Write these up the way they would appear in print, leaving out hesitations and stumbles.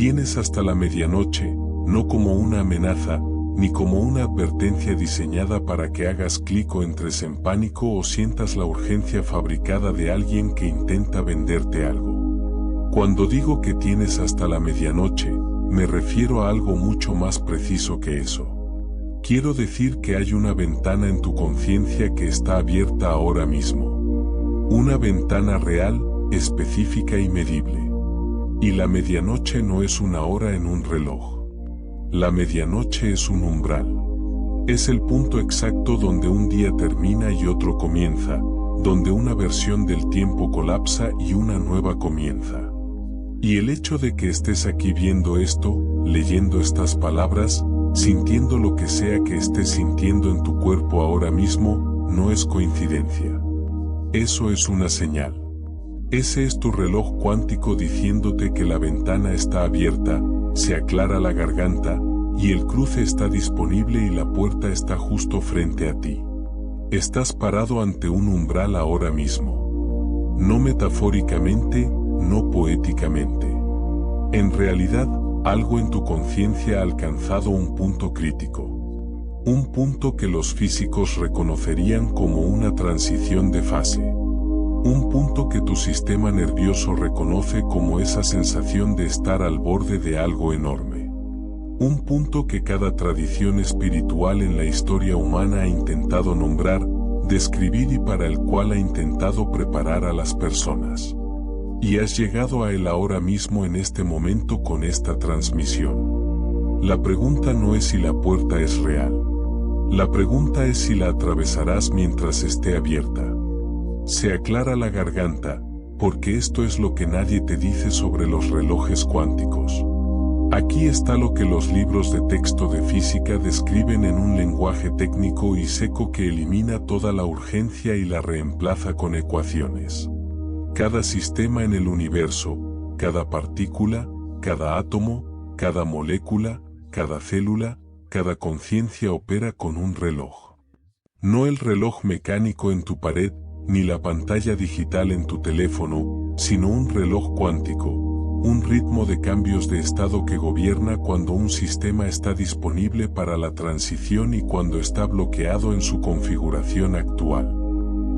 Tienes hasta la medianoche, no como una amenaza, ni como una advertencia diseñada para que hagas clic o entres en pánico o sientas la urgencia fabricada de alguien que intenta venderte algo. Cuando digo que tienes hasta la medianoche, me refiero a algo mucho más preciso que eso. Quiero decir que hay una ventana en tu conciencia que está abierta ahora mismo. Una ventana real, específica y medible. Y la medianoche no es una hora en un reloj. La medianoche es un umbral. Es el punto exacto donde un día termina y otro comienza, donde una versión del tiempo colapsa y una nueva comienza. Y el hecho de que estés aquí viendo esto, leyendo estas palabras, sintiendo lo que sea que estés sintiendo en tu cuerpo ahora mismo, no es coincidencia. Eso es una señal. Ese es tu reloj cuántico diciéndote que la ventana está abierta, se aclara la garganta, y el cruce está disponible y la puerta está justo frente a ti. Estás parado ante un umbral ahora mismo. No metafóricamente, no poéticamente. En realidad, algo en tu conciencia ha alcanzado un punto crítico. Un punto que los físicos reconocerían como una transición de fase. Un punto que tu sistema nervioso reconoce como esa sensación de estar al borde de algo enorme. Un punto que cada tradición espiritual en la historia humana ha intentado nombrar, describir y para el cual ha intentado preparar a las personas. Y has llegado a él ahora mismo en este momento con esta transmisión. La pregunta no es si la puerta es real. La pregunta es si la atravesarás mientras esté abierta. Se aclara la garganta, porque esto es lo que nadie te dice sobre los relojes cuánticos. Aquí está lo que los libros de texto de física describen en un lenguaje técnico y seco que elimina toda la urgencia y la reemplaza con ecuaciones. Cada sistema en el universo, cada partícula, cada átomo, cada molécula, cada célula, cada conciencia opera con un reloj. No el reloj mecánico en tu pared, ni la pantalla digital en tu teléfono, sino un reloj cuántico, un ritmo de cambios de estado que gobierna cuando un sistema está disponible para la transición y cuando está bloqueado en su configuración actual.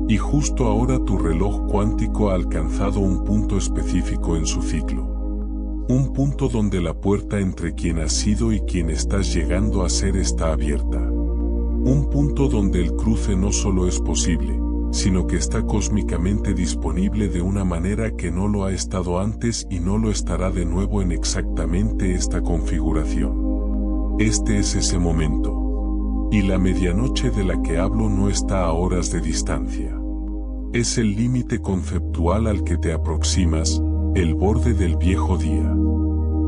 Y justo ahora tu reloj cuántico ha alcanzado un punto específico en su ciclo. Un punto donde la puerta entre quien has sido y quien estás llegando a ser está abierta. Un punto donde el cruce no solo es posible, sino que está cósmicamente disponible de una manera que no lo ha estado antes y no lo estará de nuevo en exactamente esta configuración. Este es ese momento. Y la medianoche de la que hablo no está a horas de distancia. Es el límite conceptual al que te aproximas, el borde del viejo día.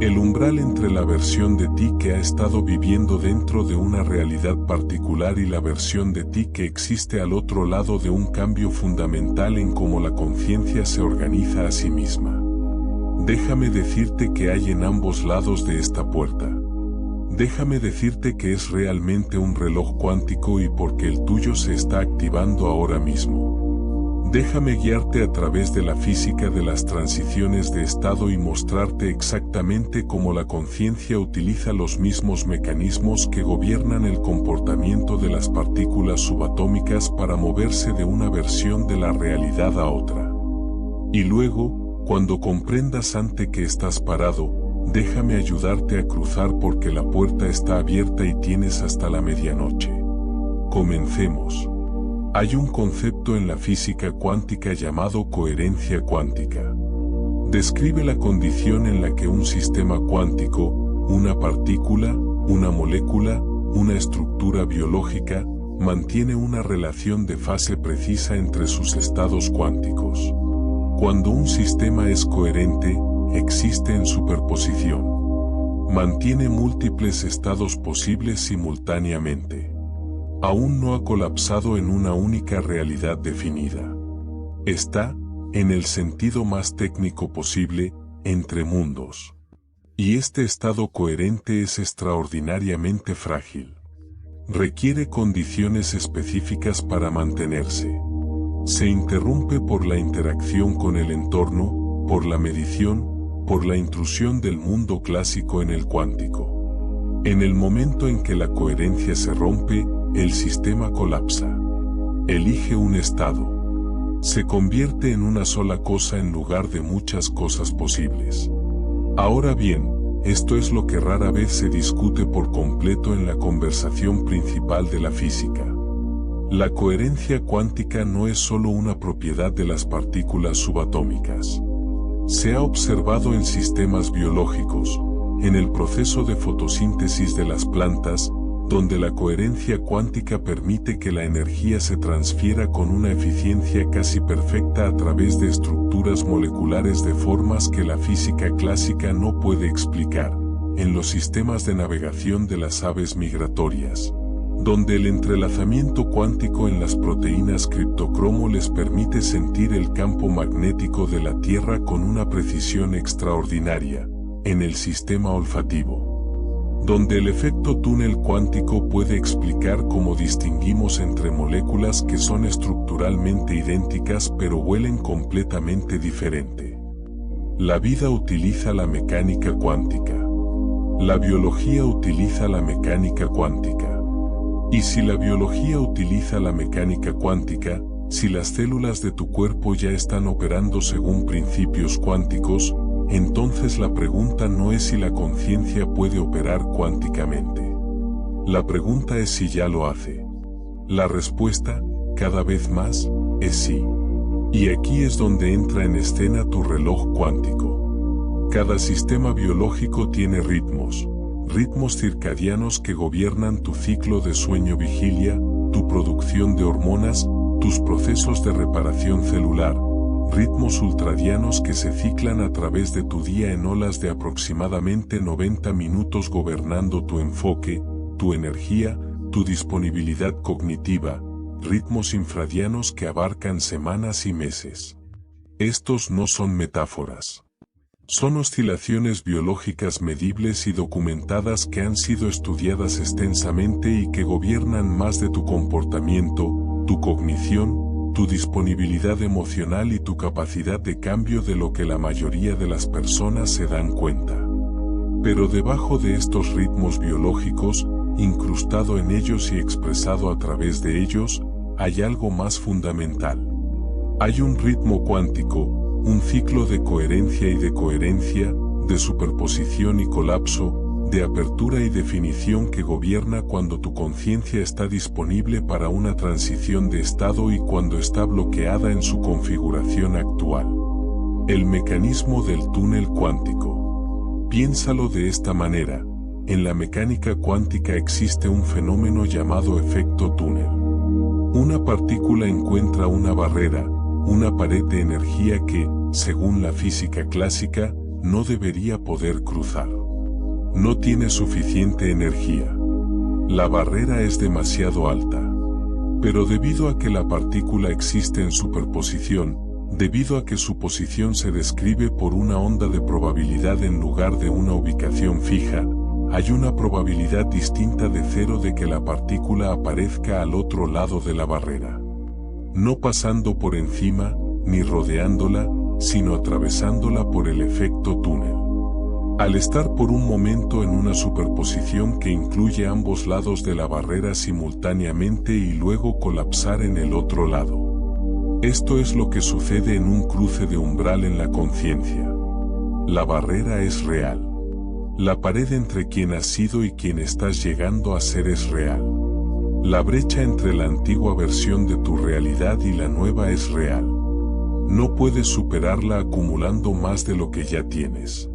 El umbral entre la versión de ti que ha estado viviendo dentro de una realidad particular y la versión de ti que existe al otro lado de un cambio fundamental en cómo la conciencia se organiza a sí misma. Déjame decirte que hay en ambos lados de esta puerta. Déjame decirte que es realmente un reloj cuántico y porque el tuyo se está activando ahora mismo. Déjame guiarte a través de la física de las transiciones de estado y mostrarte exactamente cómo la conciencia utiliza los mismos mecanismos que gobiernan el comportamiento de las partículas subatómicas para moverse de una versión de la realidad a otra. Y luego, cuando comprendas ante qué estás parado, déjame ayudarte a cruzar porque la puerta está abierta y tienes hasta la medianoche. Comencemos. Hay un concepto en la física cuántica llamado coherencia cuántica. Describe la condición en la que un sistema cuántico, una partícula, una molécula, una estructura biológica, mantiene una relación de fase precisa entre sus estados cuánticos. Cuando un sistema es coherente, existe en superposición. Mantiene múltiples estados posibles simultáneamente. Aún no ha colapsado en una única realidad definida. Está, en el sentido más técnico posible, entre mundos. Y este estado coherente es extraordinariamente frágil. Requiere condiciones específicas para mantenerse. Se interrumpe por la interacción con el entorno, por la medición, por la intrusión del mundo clásico en el cuántico. En el momento en que la coherencia se rompe, el sistema colapsa. Elige un estado. Se convierte en una sola cosa en lugar de muchas cosas posibles. Ahora bien, esto es lo que rara vez se discute por completo en la conversación principal de la física. La coherencia cuántica no es solo una propiedad de las partículas subatómicas. Se ha observado en sistemas biológicos, en el proceso de fotosíntesis de las plantas, donde la coherencia cuántica permite que la energía se transfiera con una eficiencia casi perfecta a través de estructuras moleculares de formas que la física clásica no puede explicar, en los sistemas de navegación de las aves migratorias, donde el entrelazamiento cuántico en las proteínas criptocromo les permite sentir el campo magnético de la Tierra con una precisión extraordinaria, en el sistema olfativo, donde el efecto túnel cuántico puede explicar cómo distinguimos entre moléculas que son estructuralmente idénticas pero huelen completamente diferente. La vida utiliza la mecánica cuántica. La biología utiliza la mecánica cuántica. Y si la biología utiliza la mecánica cuántica, si las células de tu cuerpo ya están operando según principios cuánticos, entonces la pregunta no es si la conciencia puede operar cuánticamente. La pregunta es si ya lo hace. La respuesta, cada vez más, es sí. Y aquí es donde entra en escena tu reloj cuántico. Cada sistema biológico tiene ritmos circadianos que gobiernan tu ciclo de sueño-vigilia, tu producción de hormonas, tus procesos de reparación celular, ritmos ultradianos que se ciclan a través de tu día en olas de aproximadamente 90 minutos gobernando tu enfoque, tu energía, tu disponibilidad cognitiva, ritmos infradianos que abarcan semanas y meses. Estos no son metáforas. Son oscilaciones biológicas medibles y documentadas que han sido estudiadas extensamente y que gobiernan más de tu comportamiento, tu cognición, tu disponibilidad emocional y tu capacidad de cambio de lo que la mayoría de las personas se dan cuenta. Pero debajo de estos ritmos biológicos, incrustado en ellos y expresado a través de ellos, hay algo más fundamental. Hay un ritmo cuántico, un ciclo de coherencia y de coherencia, de superposición y colapso, de apertura y definición que gobierna cuando tu conciencia está disponible para una transición de estado y cuando está bloqueada en su configuración actual. El mecanismo del túnel cuántico. Piénsalo de esta manera, en la mecánica cuántica existe un fenómeno llamado efecto túnel. Una partícula encuentra una barrera, una pared de energía que, según la física clásica, no debería poder cruzar. No tiene suficiente energía. La barrera es demasiado alta. Pero debido a que la partícula existe en superposición, debido a que su posición se describe por una onda de probabilidad en lugar de una ubicación fija, hay una probabilidad distinta de cero de que la partícula aparezca al otro lado de la barrera. No pasando por encima, ni rodeándola, sino atravesándola por el efecto túnel. Al estar por un momento en una superposición que incluye ambos lados de la barrera simultáneamente y luego colapsar en el otro lado. Esto es lo que sucede en un cruce de umbral en la conciencia. La barrera es real. La pared entre quien has sido y quien estás llegando a ser es real. La brecha entre la antigua versión de tu realidad y la nueva es real. No puedes superarla acumulando más de lo que ya tienes.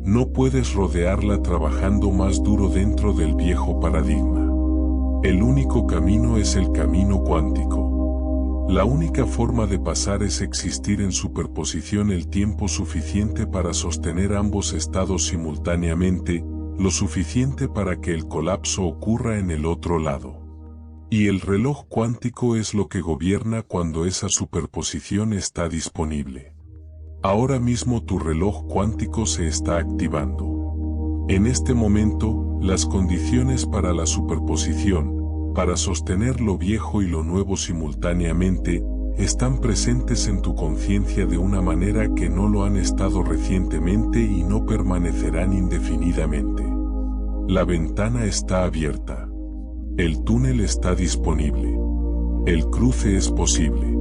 No puedes rodearla trabajando más duro dentro del viejo paradigma. El único camino es el camino cuántico. La única forma de pasar es existir en superposición el tiempo suficiente para sostener ambos estados simultáneamente, lo suficiente para que el colapso ocurra en el otro lado. Y el reloj cuántico es lo que gobierna cuando esa superposición está disponible. Ahora mismo tu reloj cuántico se está activando. En este momento, las condiciones para la superposición, para sostener lo viejo y lo nuevo simultáneamente, están presentes en tu conciencia de una manera que no lo han estado recientemente y no permanecerán indefinidamente. La ventana está abierta. El túnel está disponible. El cruce es posible.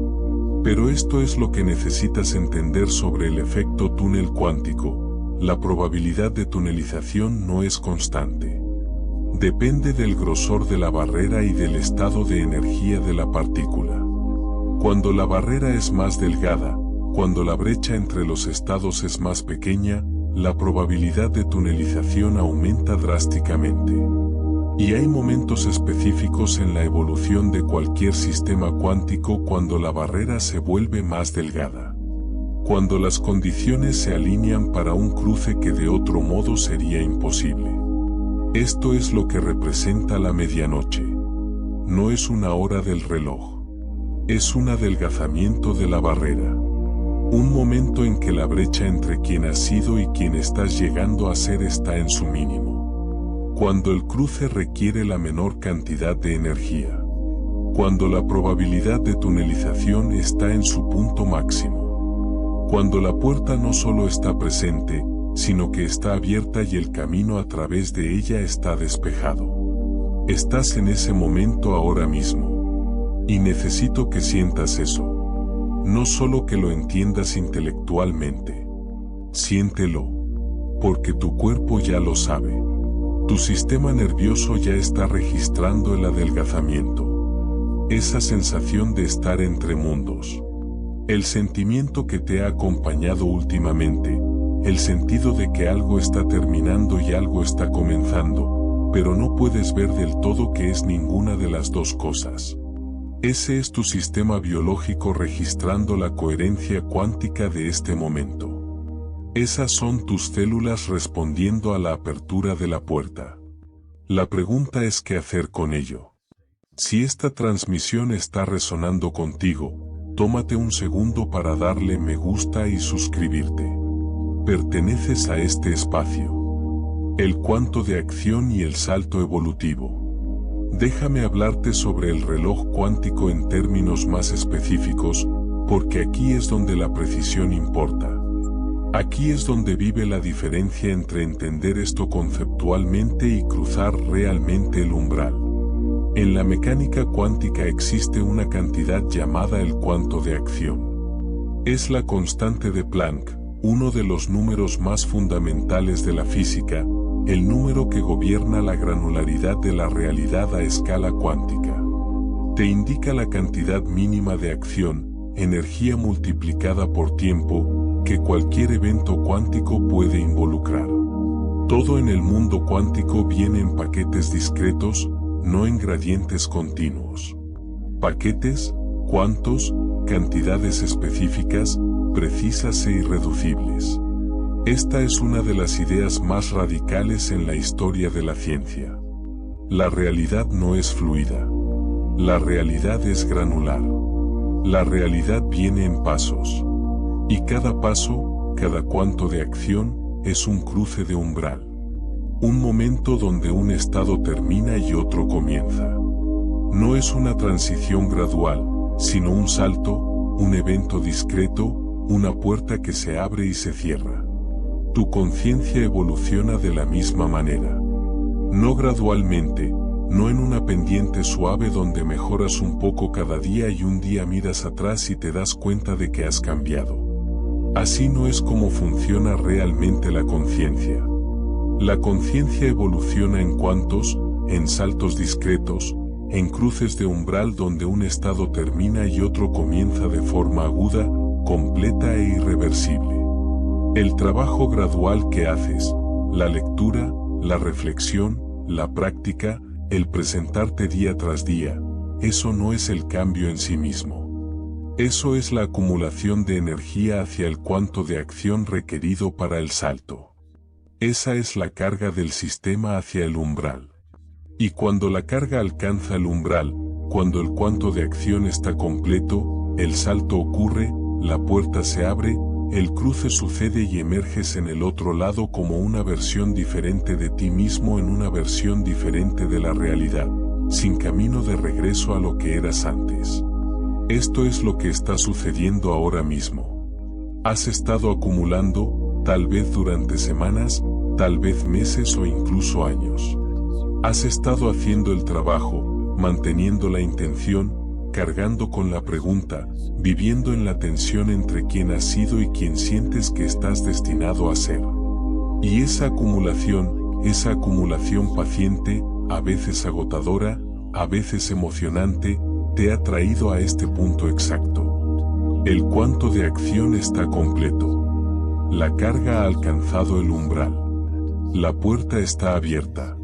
Pero esto es lo que necesitas entender sobre el efecto túnel cuántico. La probabilidad de tunelización no es constante. Depende del grosor de la barrera y del estado de energía de la partícula. Cuando la barrera es más delgada, cuando la brecha entre los estados es más pequeña, la probabilidad de tunelización aumenta drásticamente. Y hay momentos específicos en la evolución de cualquier sistema cuántico cuando la barrera se vuelve más delgada. Cuando las condiciones se alinean para un cruce que de otro modo sería imposible. Esto es lo que representa la medianoche. No es una hora del reloj. Es un adelgazamiento de la barrera. Un momento en que la brecha entre quien has sido y quien estás llegando a ser está en su mínimo. Cuando el cruce requiere la menor cantidad de energía. Cuando la probabilidad de tunelización está en su punto máximo. Cuando la puerta no solo está presente, sino que está abierta y el camino a través de ella está despejado. Estás en ese momento ahora mismo. Y necesito que sientas eso. No solo que lo entiendas intelectualmente. Siéntelo. Porque tu cuerpo ya lo sabe. Tu sistema nervioso ya está registrando el adelgazamiento. Esa sensación de estar entre mundos. El sentimiento que te ha acompañado últimamente. El sentido de que algo está terminando y algo está comenzando, pero no puedes ver del todo que es ninguna de las dos cosas. Ese es tu sistema biológico registrando la coherencia cuántica de este momento. Esas son tus células respondiendo a la apertura de la puerta. La pregunta es qué hacer con ello. Si esta transmisión está resonando contigo, tómate un segundo para darle me gusta y suscribirte. Perteneces a este espacio. El cuanto de acción y el salto evolutivo. Déjame hablarte sobre el reloj cuántico en términos más específicos, porque aquí es donde la precisión importa. Aquí es donde vive la diferencia entre entender esto conceptualmente y cruzar realmente el umbral. En la mecánica cuántica existe una cantidad llamada el cuanto de acción. Es la constante de Planck, uno de los números más fundamentales de la física, el número que gobierna la granularidad de la realidad a escala cuántica. Te indica la cantidad mínima de acción, energía multiplicada por tiempo, que cualquier evento cuántico puede involucrar. Todo en el mundo cuántico viene en paquetes discretos, no en gradientes continuos. Paquetes, cuantos, cantidades específicas, precisas e irreducibles. Esta es una de las ideas más radicales en la historia de la ciencia. La realidad no es fluida. La realidad es granular. La realidad viene en pasos. Y cada paso, cada cuanto de acción, es un cruce de umbral. Un momento donde un estado termina y otro comienza. No es una transición gradual, sino un salto, un evento discreto, una puerta que se abre y se cierra. Tu conciencia evoluciona de la misma manera. No gradualmente, no en una pendiente suave donde mejoras un poco cada día y un día miras atrás y te das cuenta de que has cambiado. Así no es como funciona realmente la conciencia. La conciencia evoluciona en cuantos, en saltos discretos, en cruces de umbral donde un estado termina y otro comienza de forma aguda, completa e irreversible. El trabajo gradual que haces, la lectura, la reflexión, la práctica, el presentarte día tras día, eso no es el cambio en sí mismo. Eso es la acumulación de energía hacia el cuanto de acción requerido para el salto. Esa es la carga del sistema hacia el umbral. Y cuando la carga alcanza el umbral, cuando el cuanto de acción está completo, el salto ocurre, la puerta se abre, el cruce sucede y emerges en el otro lado como una versión diferente de ti mismo en una versión diferente de la realidad, sin camino de regreso a lo que eras antes. Esto es lo que está sucediendo ahora mismo. Has estado acumulando, tal vez durante semanas, tal vez meses o incluso años. Has estado haciendo el trabajo, manteniendo la intención, cargando con la pregunta, viviendo en la tensión entre quién has sido y quién sientes que estás destinado a ser. Y esa acumulación paciente, a veces agotadora, a veces emocionante, te ha traído a este punto exacto. El cuanto de acción está completo. La carga ha alcanzado el umbral. La puerta está abierta.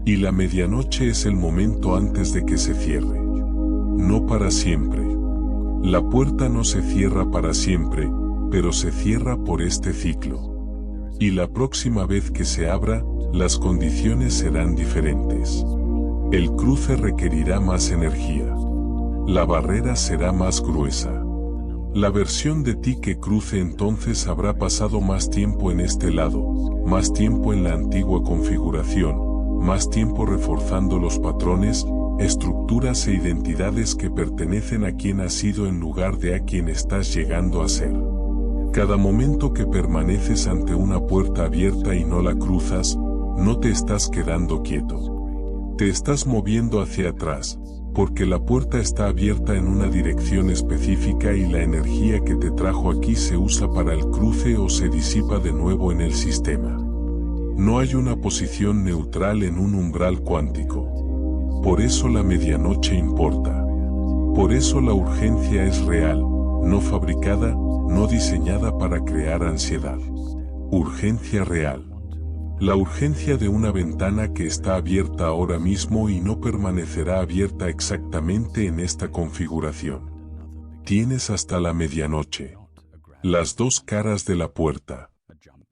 Y la medianoche es el momento antes de que se cierre. No para siempre. La puerta no se cierra para siempre, pero se cierra por este ciclo. Y la próxima vez que se abra, las condiciones serán diferentes. El cruce requerirá más energía. La barrera será más gruesa. La versión de ti que cruce entonces habrá pasado más tiempo en este lado, más tiempo en la antigua configuración, más tiempo reforzando los patrones, estructuras e identidades que pertenecen a quien has sido en lugar de a quien estás llegando a ser. Cada momento que permaneces ante una puerta abierta y no la cruzas, no te estás quedando quieto. Te estás moviendo hacia atrás, porque la puerta está abierta en una dirección específica y la energía que te trajo aquí se usa para el cruce o se disipa de nuevo en el sistema. No hay una posición neutral en un umbral cuántico. Por eso la medianoche importa. Por eso la urgencia es real, no fabricada, no diseñada para crear ansiedad. Urgencia real. La urgencia de una ventana que está abierta ahora mismo y no permanecerá abierta exactamente en esta configuración. Tienes hasta la medianoche. Las dos caras de la puerta.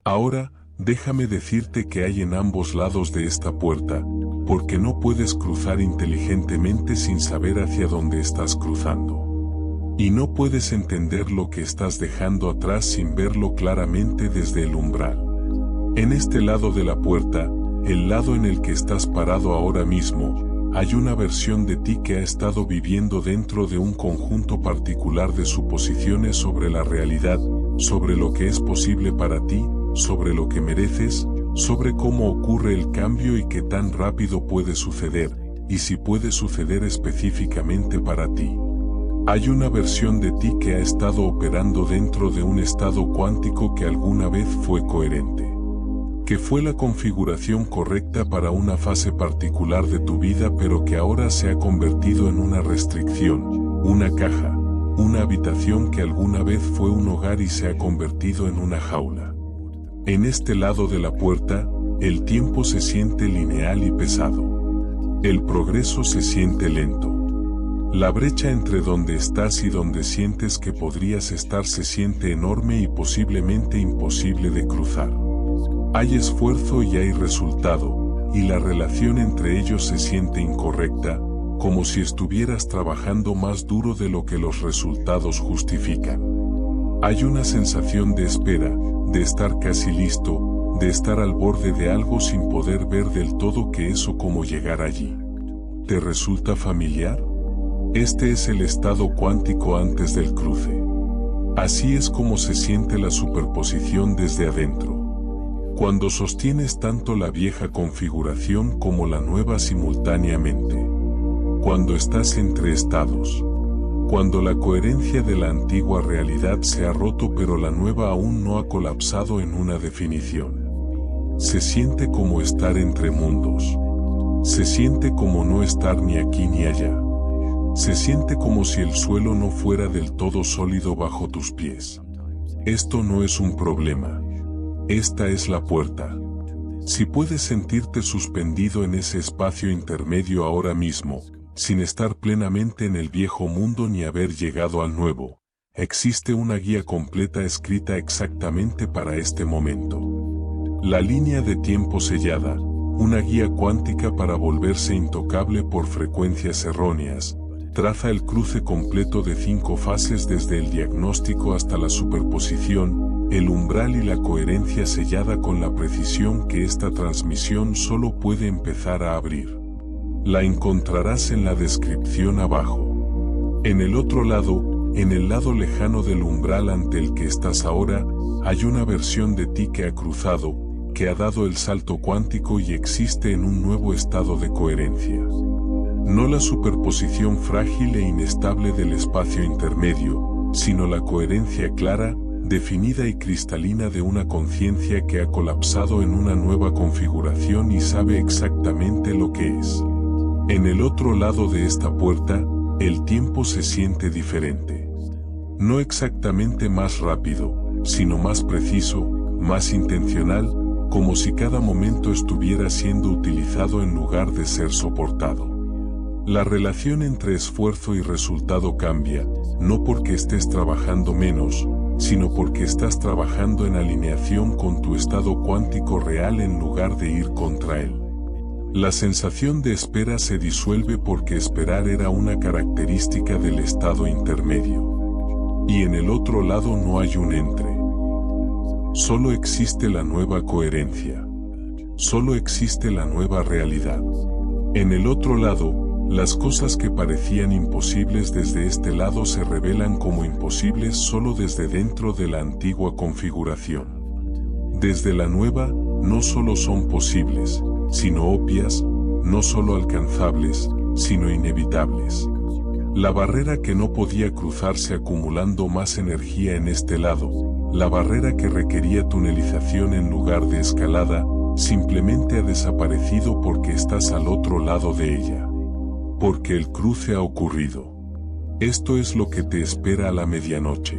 Ahora, déjame decirte que hay en ambos lados de esta puerta, porque no puedes cruzar inteligentemente sin saber hacia dónde estás cruzando. Y no puedes entender lo que estás dejando atrás sin verlo claramente desde el umbral. En este lado de la puerta, el lado en el que estás parado ahora mismo, hay una versión de ti que ha estado viviendo dentro de un conjunto particular de suposiciones sobre la realidad, sobre lo que es posible para ti, sobre lo que mereces, sobre cómo ocurre el cambio y qué tan rápido puede suceder, y si puede suceder específicamente para ti. Hay una versión de ti que ha estado operando dentro de un estado cuántico que alguna vez fue coherente. Que fue la configuración correcta para una fase particular de tu vida pero que ahora se ha convertido en una restricción, una caja, una habitación que alguna vez fue un hogar y se ha convertido en una jaula. En este lado de la puerta, el tiempo se siente lineal y pesado. El progreso se siente lento. La brecha entre donde estás y donde sientes que podrías estar se siente enorme y posiblemente imposible de cruzar. Hay esfuerzo y hay resultado, y la relación entre ellos se siente incorrecta, como si estuvieras trabajando más duro de lo que los resultados justifican. Hay una sensación de espera, de estar casi listo, de estar al borde de algo sin poder ver del todo qué es o cómo llegar allí. ¿Te resulta familiar? Este es el estado cuántico antes del cruce. Así es como se siente la superposición desde adentro. Cuando sostienes tanto la vieja configuración como la nueva simultáneamente. Cuando estás entre estados. Cuando la coherencia de la antigua realidad se ha roto pero la nueva aún no ha colapsado en una definición. Se siente como estar entre mundos. Se siente como no estar ni aquí ni allá. Se siente como si el suelo no fuera del todo sólido bajo tus pies. Esto no es un problema. Esta es la puerta. Si puedes sentirte suspendido en ese espacio intermedio ahora mismo, sin estar plenamente en el viejo mundo ni haber llegado al nuevo, existe una guía completa escrita exactamente para este momento. La línea de tiempo sellada, una guía cuántica para volverse intocable por frecuencias erróneas, traza el cruce completo de 5 fases desde el diagnóstico hasta la superposición, el umbral y la coherencia sellada con la precisión que esta transmisión solo puede empezar a abrir. La encontrarás en la descripción abajo. En el otro lado, en el lado lejano del umbral ante el que estás ahora, hay una versión de ti que ha cruzado, que ha dado el salto cuántico y existe en un nuevo estado de coherencia. No la superposición frágil e inestable del espacio intermedio, sino la coherencia clara, definida y cristalina de una conciencia que ha colapsado en una nueva configuración y sabe exactamente lo que es. En el otro lado de esta puerta, el tiempo se siente diferente. No exactamente más rápido, sino más preciso, más intencional, como si cada momento estuviera siendo utilizado en lugar de ser soportado. La relación entre esfuerzo y resultado cambia, no porque estés trabajando menos, sino porque estás trabajando en alineación con tu estado cuántico real en lugar de ir contra él. La sensación de espera se disuelve porque esperar era una característica del estado intermedio. Y en el otro lado no hay un entre. Solo existe la nueva coherencia. Solo existe la nueva realidad. En el otro lado, las cosas que parecían imposibles desde este lado se revelan como imposibles solo desde dentro de la antigua configuración. Desde la nueva, no solo son posibles, sino obvias, no solo alcanzables, sino inevitables. La barrera que no podía cruzarse acumulando más energía en este lado, la barrera que requería tunelización en lugar de escalada, simplemente ha desaparecido porque estás al otro lado de ella. Porque el cruce ha ocurrido. Esto es lo que te espera a la medianoche.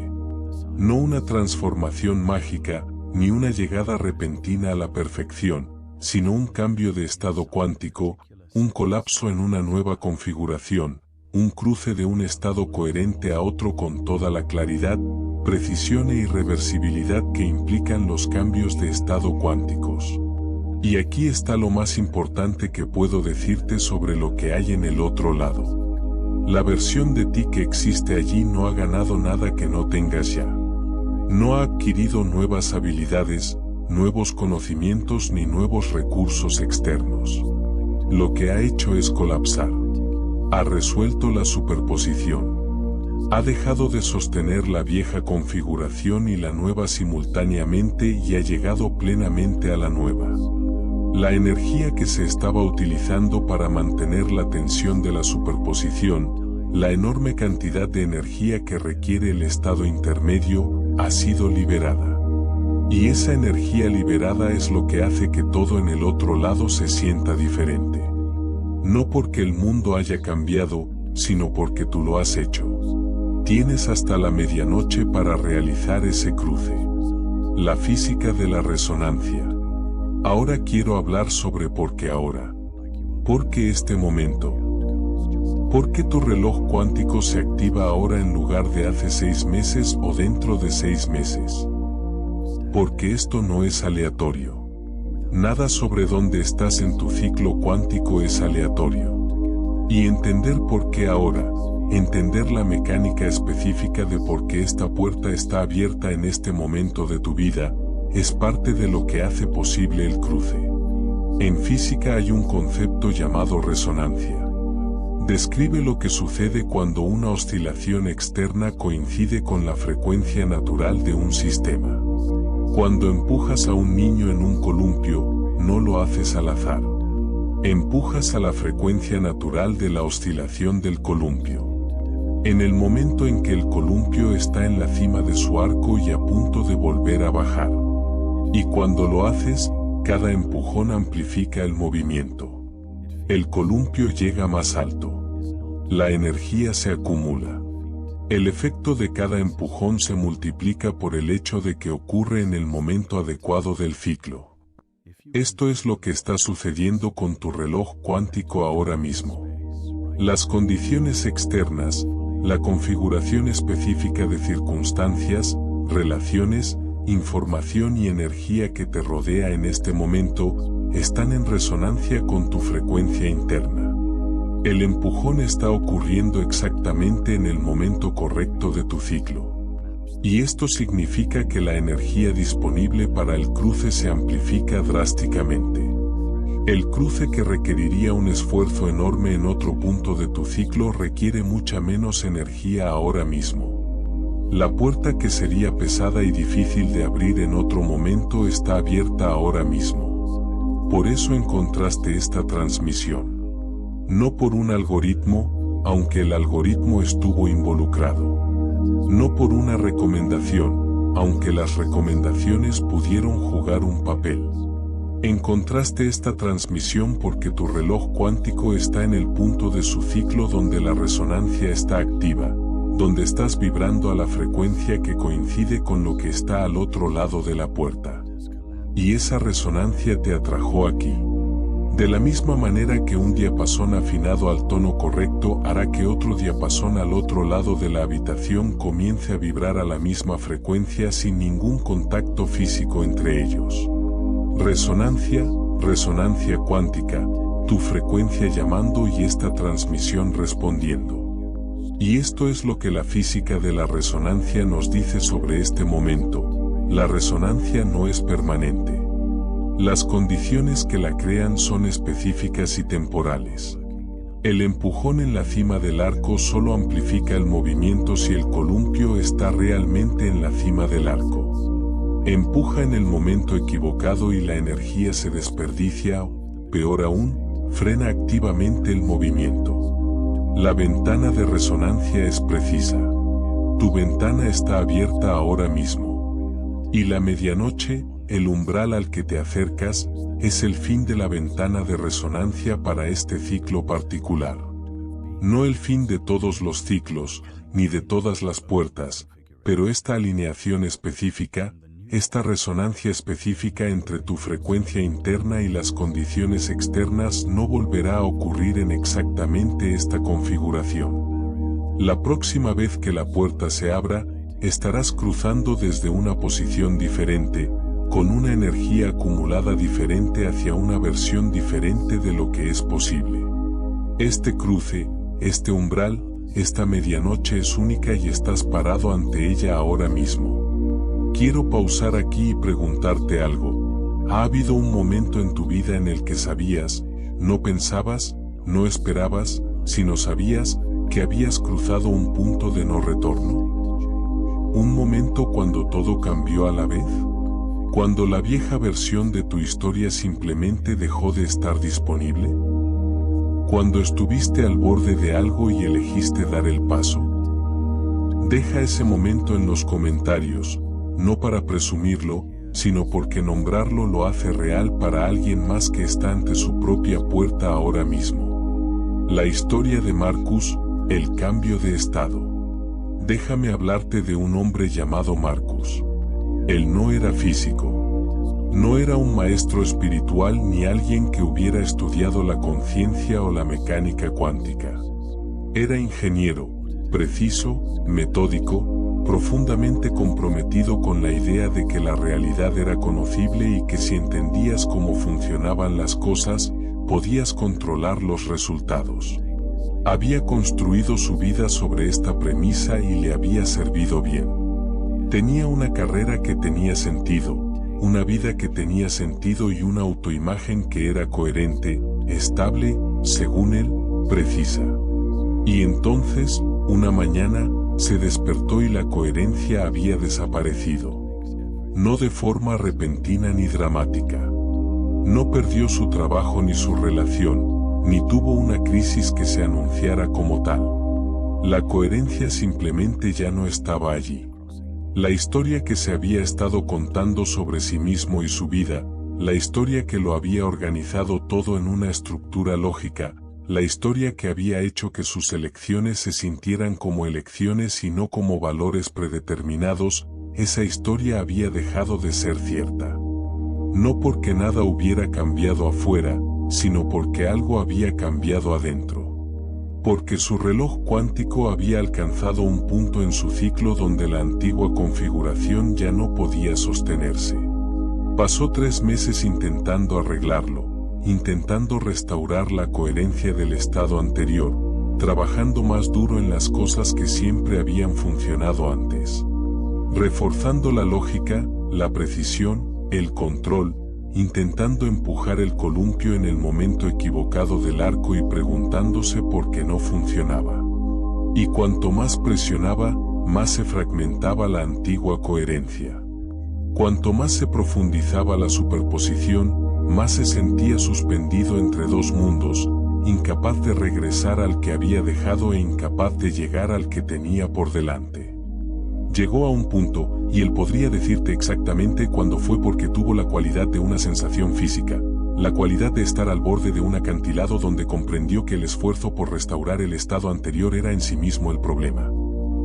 No una transformación mágica, ni una llegada repentina a la perfección, sino un cambio de estado cuántico, un colapso en una nueva configuración, un cruce de un estado coherente a otro con toda la claridad, precisión e irreversibilidad que implican los cambios de estado cuánticos. Y aquí está lo más importante que puedo decirte sobre lo que hay en el otro lado. La versión de ti que existe allí no ha ganado nada que no tengas ya. No ha adquirido nuevas habilidades, nuevos conocimientos ni nuevos recursos externos. Lo que ha hecho es colapsar. Ha resuelto la superposición. Ha dejado de sostener la vieja configuración y la nueva simultáneamente y ha llegado plenamente a la nueva. La energía que se estaba utilizando para mantener la tensión de la superposición, la enorme cantidad de energía que requiere el estado intermedio, ha sido liberada. Y esa energía liberada es lo que hace que todo en el otro lado se sienta diferente. No porque el mundo haya cambiado, sino porque tú lo has hecho. Tienes hasta la medianoche para realizar ese cruce. La física de la resonancia. Ahora quiero hablar sobre por qué ahora. ¿Por qué este momento? ¿Por qué tu reloj cuántico se activa ahora en lugar de hace 6 meses o dentro de 6 meses? Porque esto no es aleatorio. Nada sobre dónde estás en tu ciclo cuántico es aleatorio. Y entender por qué ahora, entender la mecánica específica de por qué esta puerta está abierta en este momento de tu vida, es parte de lo que hace posible el cruce. En física hay un concepto llamado resonancia. Describe lo que sucede cuando una oscilación externa coincide con la frecuencia natural de un sistema. Cuando empujas a un niño en un columpio, no lo haces al azar. Empujas a la frecuencia natural de la oscilación del columpio. En el momento en que el columpio está en la cima de su arco y a punto de volver a bajar. Y cuando lo haces, cada empujón amplifica el movimiento. El columpio llega más alto. La energía se acumula. El efecto de cada empujón se multiplica por el hecho de que ocurre en el momento adecuado del ciclo. Esto es lo que está sucediendo con tu reloj cuántico ahora mismo. Las condiciones externas, la configuración específica de circunstancias, relaciones, información y energía que te rodea en este momento, están en resonancia con tu frecuencia interna. El empujón está ocurriendo exactamente en el momento correcto de tu ciclo. Y esto significa que la energía disponible para el cruce se amplifica drásticamente. El cruce que requeriría un esfuerzo enorme en otro punto de tu ciclo requiere mucha menos energía ahora mismo. La puerta que sería pesada y difícil de abrir en otro momento está abierta ahora mismo. Por eso encontraste esta transmisión. No por un algoritmo, aunque el algoritmo estuvo involucrado. No por una recomendación, aunque las recomendaciones pudieron jugar un papel. Encontraste esta transmisión porque tu reloj cuántico está en el punto de su ciclo donde la resonancia está activa, donde estás vibrando a la frecuencia que coincide con lo que está al otro lado de la puerta. Y esa resonancia te atrajo aquí. De la misma manera que un diapasón afinado al tono correcto hará que otro diapasón al otro lado de la habitación comience a vibrar a la misma frecuencia sin ningún contacto físico entre ellos. Resonancia, resonancia cuántica, tu frecuencia llamando y esta transmisión respondiendo. Y esto es lo que la física de la resonancia nos dice sobre este momento. La resonancia no es permanente. Las condiciones que la crean son específicas y temporales. El empujón en la cima del arco solo amplifica el movimiento si el columpio está realmente en la cima del arco. Empuja en el momento equivocado y la energía se desperdicia o, peor aún, frena activamente el movimiento. La ventana de resonancia es precisa. Tu ventana está abierta ahora mismo. Y la medianoche, el umbral al que te acercas, es el fin de la ventana de resonancia para este ciclo particular. No el fin de todos los ciclos, ni de todas las puertas, pero esta alineación específica, esta resonancia específica entre tu frecuencia interna y las condiciones externas no volverá a ocurrir en exactamente esta configuración. La próxima vez que la puerta se abra, estarás cruzando desde una posición diferente, con una energía acumulada diferente hacia una versión diferente de lo que es posible. Este cruce, este umbral, esta medianoche es única y estás parado ante ella ahora mismo. Quiero pausar aquí y preguntarte algo. ¿Ha habido un momento en tu vida en el que sabías, no pensabas, no esperabas, sino sabías, que habías cruzado un punto de no retorno? ¿Un momento cuando todo cambió a la vez? ¿Cuando la vieja versión de tu historia simplemente dejó de estar disponible? ¿Cuando estuviste al borde de algo y elegiste dar el paso? Deja ese momento en los comentarios. No para presumirlo, sino porque nombrarlo lo hace real para alguien más que está ante su propia puerta ahora mismo. La historia de Marcus, el cambio de estado. Déjame hablarte de un hombre llamado Marcus. Él no era físico. No era un maestro espiritual ni alguien que hubiera estudiado la conciencia o la mecánica cuántica. Era ingeniero, preciso, metódico, profundamente comprometido con la idea de que la realidad era conocible y que si entendías cómo funcionaban las cosas, podías controlar los resultados. Había construido su vida sobre esta premisa y le había servido bien. Tenía una carrera que tenía sentido, una vida que tenía sentido y una autoimagen que era coherente, estable, según él, precisa. Y entonces, una mañana, se despertó y la coherencia había desaparecido. No de forma repentina ni dramática. No perdió su trabajo ni su relación, ni tuvo una crisis que se anunciara como tal. La coherencia simplemente ya no estaba allí. La historia que se había estado contando sobre sí mismo y su vida, la historia que lo había organizado todo en una estructura lógica, la historia que había hecho que sus elecciones se sintieran como elecciones y no como valores predeterminados, esa historia había dejado de ser cierta. No porque nada hubiera cambiado afuera, sino porque algo había cambiado adentro. Porque su reloj cuántico había alcanzado un punto en su ciclo donde la antigua configuración ya no podía sostenerse. Pasó 3 meses intentando arreglarlo, intentando restaurar la coherencia del estado anterior, trabajando más duro en las cosas que siempre habían funcionado antes. Reforzando la lógica, la precisión, el control, intentando empujar el columpio en el momento equivocado del arco y preguntándose por qué no funcionaba. Y cuanto más presionaba, más se fragmentaba la antigua coherencia. Cuanto más se profundizaba la superposición, más se sentía suspendido entre dos mundos, incapaz de regresar al que había dejado e incapaz de llegar al que tenía por delante. Llegó a un punto, y él podría decirte exactamente cuándo fue porque tuvo la cualidad de una sensación física, la cualidad de estar al borde de un acantilado donde comprendió que el esfuerzo por restaurar el estado anterior era en sí mismo el problema.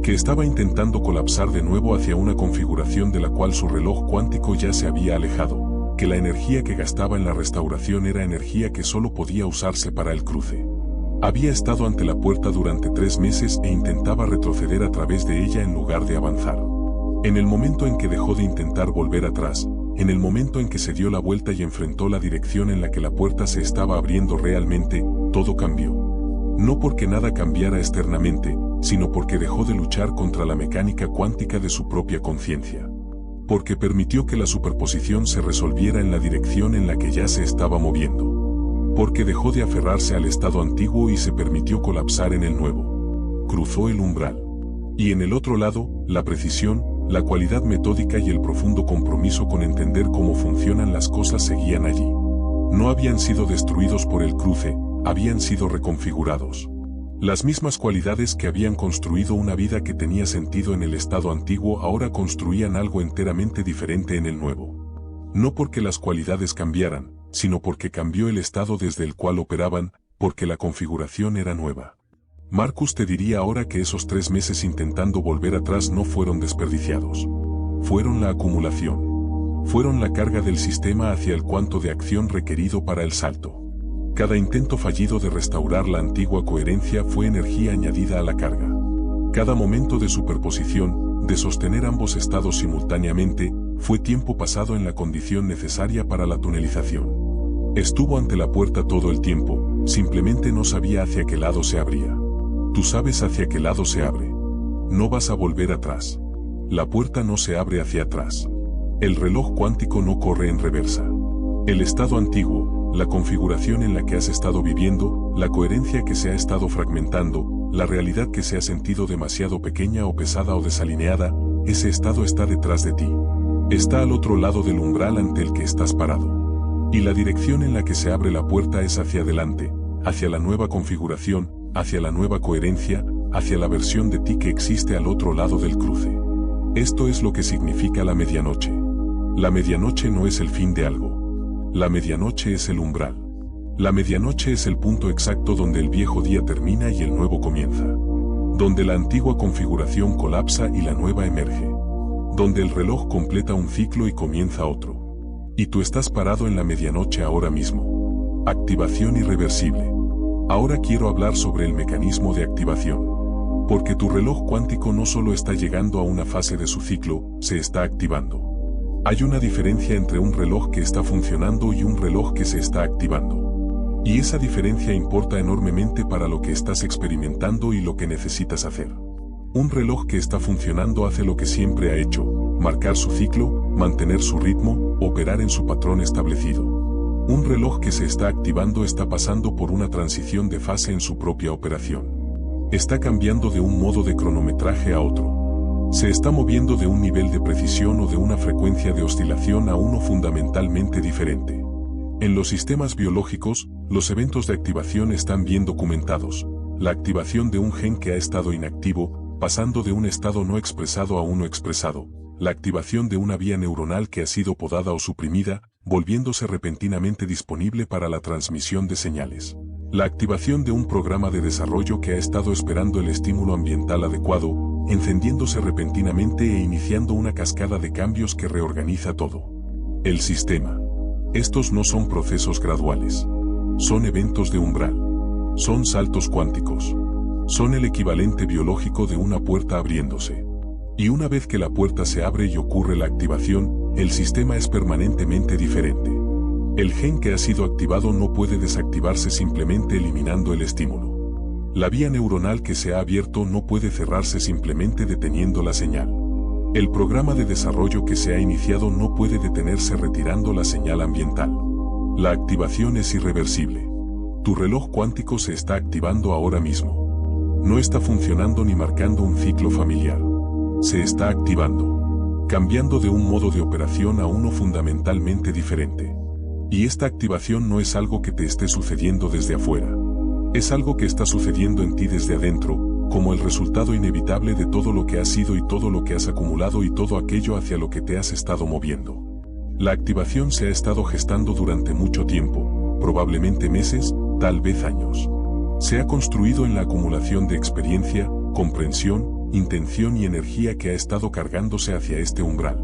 Que estaba intentando colapsar de nuevo hacia una configuración de la cual su reloj cuántico ya se había alejado, que la energía que gastaba en la restauración era energía que solo podía usarse para el cruce. Había estado ante la puerta durante 3 meses e intentaba retroceder a través de ella en lugar de avanzar. En el momento en que dejó de intentar volver atrás, en el momento en que se dio la vuelta y enfrentó la dirección en la que la puerta se estaba abriendo realmente, todo cambió. No porque nada cambiara externamente, sino porque dejó de luchar contra la mecánica cuántica de su propia conciencia. Porque permitió que la superposición se resolviera en la dirección en la que ya se estaba moviendo. Porque dejó de aferrarse al estado antiguo y se permitió colapsar en el nuevo. Cruzó el umbral. Y en el otro lado, la precisión, la cualidad metódica y el profundo compromiso con entender cómo funcionan las cosas seguían allí. No habían sido destruidos por el cruce, habían sido reconfigurados. Las mismas cualidades que habían construido una vida que tenía sentido en el estado antiguo ahora construían algo enteramente diferente en el nuevo. No porque las cualidades cambiaran, sino porque cambió el estado desde el cual operaban, porque la configuración era nueva. Marcus te diría ahora que esos 3 meses intentando volver atrás no fueron desperdiciados. Fueron la acumulación. Fueron la carga del sistema hacia el cuanto de acción requerido para el salto. Cada intento fallido de restaurar la antigua coherencia fue energía añadida a la carga. Cada momento de superposición, de sostener ambos estados simultáneamente, fue tiempo pasado en la condición necesaria para la tunelización. Estuvo ante la puerta todo el tiempo, simplemente no sabía hacia qué lado se abría. Tú sabes hacia qué lado se abre. No vas a volver atrás. La puerta no se abre hacia atrás. El reloj cuántico no corre en reversa. El estado antiguo, la configuración en la que has estado viviendo, la coherencia que se ha estado fragmentando, la realidad que se ha sentido demasiado pequeña o pesada o desalineada, ese estado está detrás de ti. Está al otro lado del umbral ante el que estás parado. Y la dirección en la que se abre la puerta es hacia adelante, hacia la nueva configuración, hacia la nueva coherencia, hacia la versión de ti que existe al otro lado del cruce. Esto es lo que significa la medianoche. La medianoche no es el fin de algo. La medianoche es el umbral. La medianoche es el punto exacto donde el viejo día termina y el nuevo comienza. Donde la antigua configuración colapsa y la nueva emerge. Donde el reloj completa un ciclo y comienza otro. Y tú estás parado en la medianoche ahora mismo. Activación irreversible. Ahora quiero hablar sobre el mecanismo de activación. Porque tu reloj cuántico no solo está llegando a una fase de su ciclo, se está activando. Hay una diferencia entre un reloj que está funcionando y un reloj que se está activando. Y esa diferencia importa enormemente para lo que estás experimentando y lo que necesitas hacer. Un reloj que está funcionando hace lo que siempre ha hecho, marcar su ciclo, mantener su ritmo, operar en su patrón establecido. Un reloj que se está activando está pasando por una transición de fase en su propia operación. Está cambiando de un modo de cronometraje a otro. Se está moviendo de un nivel de precisión o de una frecuencia de oscilación a uno fundamentalmente diferente. En los sistemas biológicos, los eventos de activación están bien documentados. La activación de un gen que ha estado inactivo, pasando de un estado no expresado a uno expresado. La activación de una vía neuronal que ha sido podada o suprimida, volviéndose repentinamente disponible para la transmisión de señales. La activación de un programa de desarrollo que ha estado esperando el estímulo ambiental adecuado, encendiéndose repentinamente e iniciando una cascada de cambios que reorganiza todo. El sistema. Estos no son procesos graduales. Son eventos de umbral. Son saltos cuánticos. Son el equivalente biológico de una puerta abriéndose. Y una vez que la puerta se abre y ocurre la activación, el sistema es permanentemente diferente. El gen que ha sido activado no puede desactivarse simplemente eliminando el estímulo. La vía neuronal que se ha abierto no puede cerrarse simplemente deteniendo la señal. El programa de desarrollo que se ha iniciado no puede detenerse retirando la señal ambiental. La activación es irreversible. Tu reloj cuántico se está activando ahora mismo. No está funcionando ni marcando un ciclo familiar. Se está activando, cambiando de un modo de operación a uno fundamentalmente diferente. Y esta activación no es algo que te esté sucediendo desde afuera. Es algo que está sucediendo en ti desde adentro, como el resultado inevitable de todo lo que has sido y todo lo que has acumulado y todo aquello hacia lo que te has estado moviendo. La activación se ha estado gestando durante mucho tiempo, probablemente meses, tal vez años. Se ha construido en la acumulación de experiencia, comprensión, intención y energía que ha estado cargándose hacia este umbral.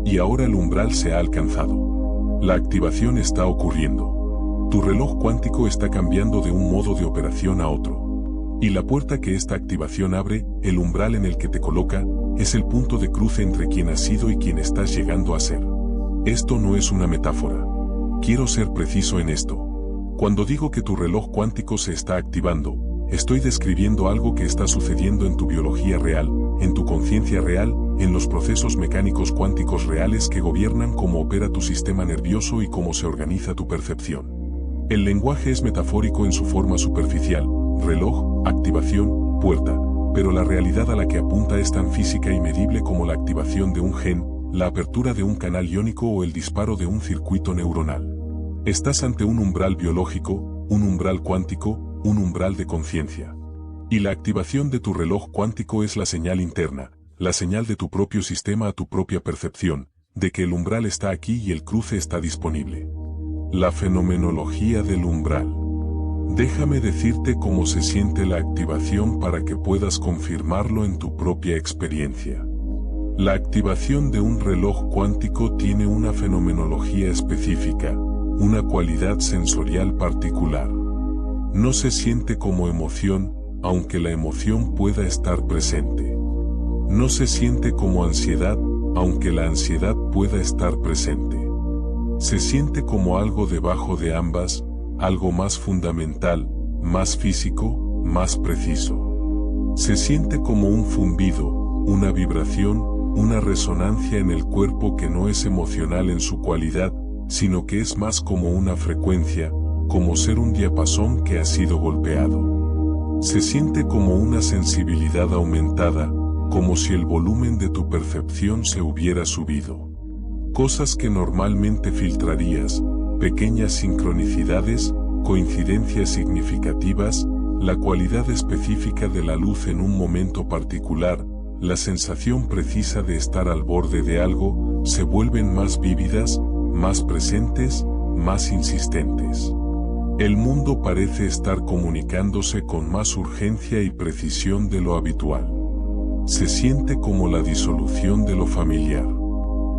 Y ahora el umbral se ha alcanzado. La activación está ocurriendo. Tu reloj cuántico está cambiando de un modo de operación a otro. Y la puerta que esta activación abre, el umbral en el que te coloca, es el punto de cruce entre quien has sido y quien estás llegando a ser. Esto no es una metáfora. Quiero ser preciso en esto. Cuando digo que tu reloj cuántico se está activando, estoy describiendo algo que está sucediendo en tu biología real, en tu conciencia real, en los procesos mecánicos cuánticos reales que gobiernan cómo opera tu sistema nervioso y cómo se organiza tu percepción. El lenguaje es metafórico en su forma superficial, reloj, activación, puerta, pero la realidad a la que apunta es tan física y medible como la activación de un gen, la apertura de un canal iónico o el disparo de un circuito neuronal. Estás ante un umbral biológico, un umbral cuántico, un umbral de conciencia. Y la activación de tu reloj cuántico es la señal interna, la señal de tu propio sistema a tu propia percepción, de que el umbral está aquí y el cruce está disponible. La fenomenología del umbral. Déjame decirte cómo se siente la activación para que puedas confirmarlo en tu propia experiencia. La activación de un reloj cuántico tiene una fenomenología específica, una cualidad sensorial particular. No se siente como emoción, aunque la emoción pueda estar presente. No se siente como ansiedad, aunque la ansiedad pueda estar presente. Se siente como algo debajo de ambas, algo más fundamental, más físico, más preciso. Se siente como un zumbido, una vibración, una resonancia en el cuerpo que no es emocional en su cualidad, sino que es más como una frecuencia, como ser un diapasón que ha sido golpeado. Se siente como una sensibilidad aumentada, como si el volumen de tu percepción se hubiera subido. Cosas que normalmente filtrarías, pequeñas sincronicidades, coincidencias significativas, la cualidad específica de la luz en un momento particular, la sensación precisa de estar al borde de algo, se vuelven más vívidas, más presentes, más insistentes. El mundo parece estar comunicándose con más urgencia y precisión de lo habitual. Se siente como la disolución de lo familiar.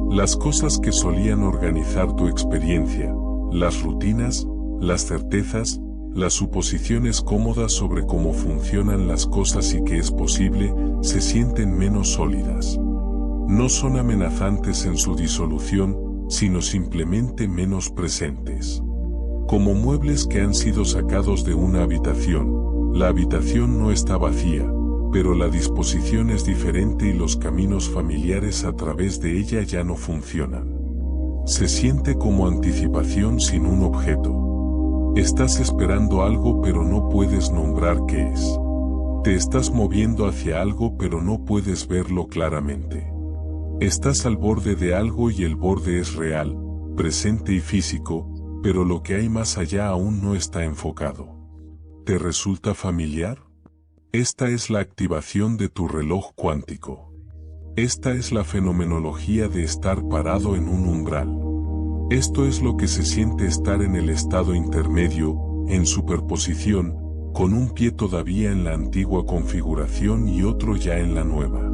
Las cosas que solían organizar tu experiencia, las rutinas, las certezas, las suposiciones cómodas sobre cómo funcionan las cosas y que es posible, se sienten menos sólidas. No son amenazantes en su disolución, sino simplemente menos presentes. Como muebles que han sido sacados de una habitación, la habitación no está vacía, pero la disposición es diferente y los caminos familiares a través de ella ya no funcionan. Se siente como anticipación sin un objeto. Estás esperando algo pero no puedes nombrar qué es. Te estás moviendo hacia algo pero no puedes verlo claramente. Estás al borde de algo y el borde es real, presente y físico, pero lo que hay más allá aún no está enfocado. ¿Te resulta familiar? Esta es la activación de tu reloj cuántico. Esta es la fenomenología de estar parado en un umbral. Esto es lo que se siente estar en el estado intermedio, en superposición, con un pie todavía en la antigua configuración y otro ya en la nueva.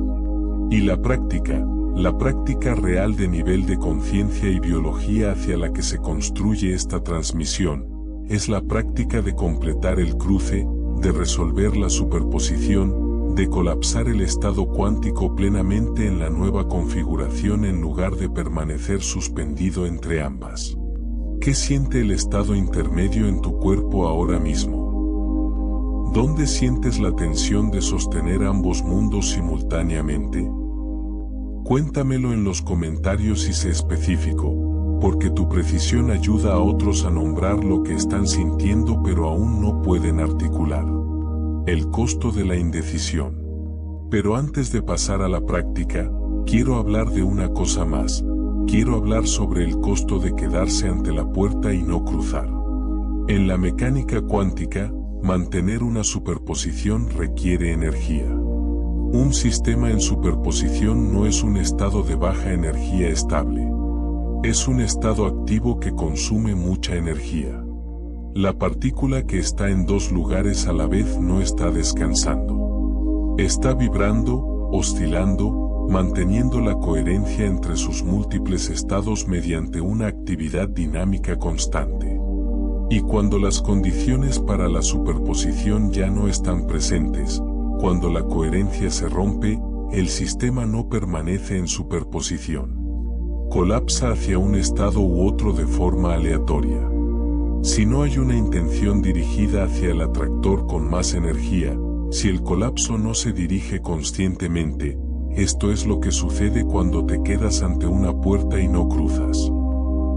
Y la práctica real de nivel de conciencia y biología hacia la que se construye esta transmisión, es la práctica de completar el cruce, de resolver la superposición, de colapsar el estado cuántico plenamente en la nueva configuración en lugar de permanecer suspendido entre ambas. ¿Qué siente el estado intermedio en tu cuerpo ahora mismo? ¿Dónde sientes la tensión de sostener ambos mundos simultáneamente? Cuéntamelo en los comentarios y sé específico, porque tu precisión ayuda a otros a nombrar lo que están sintiendo pero aún no pueden articular. El costo de la indecisión. Pero antes de pasar a la práctica, quiero hablar de una cosa más. Quiero hablar sobre el costo de quedarse ante la puerta y no cruzar. En la mecánica cuántica, mantener una superposición requiere energía. Un sistema en superposición no es un estado de baja energía estable. Es un estado activo que consume mucha energía. La partícula que está en dos lugares a la vez no está descansando. Está vibrando, oscilando, manteniendo la coherencia entre sus múltiples estados mediante una actividad dinámica constante. Y cuando las condiciones para la superposición ya no están presentes, cuando la coherencia se rompe, el sistema no permanece en superposición. Colapsa hacia un estado u otro de forma aleatoria. Si no hay una intención dirigida hacia el atractor con más energía, si el colapso no se dirige conscientemente, esto es lo que sucede cuando te quedas ante una puerta y no cruzas.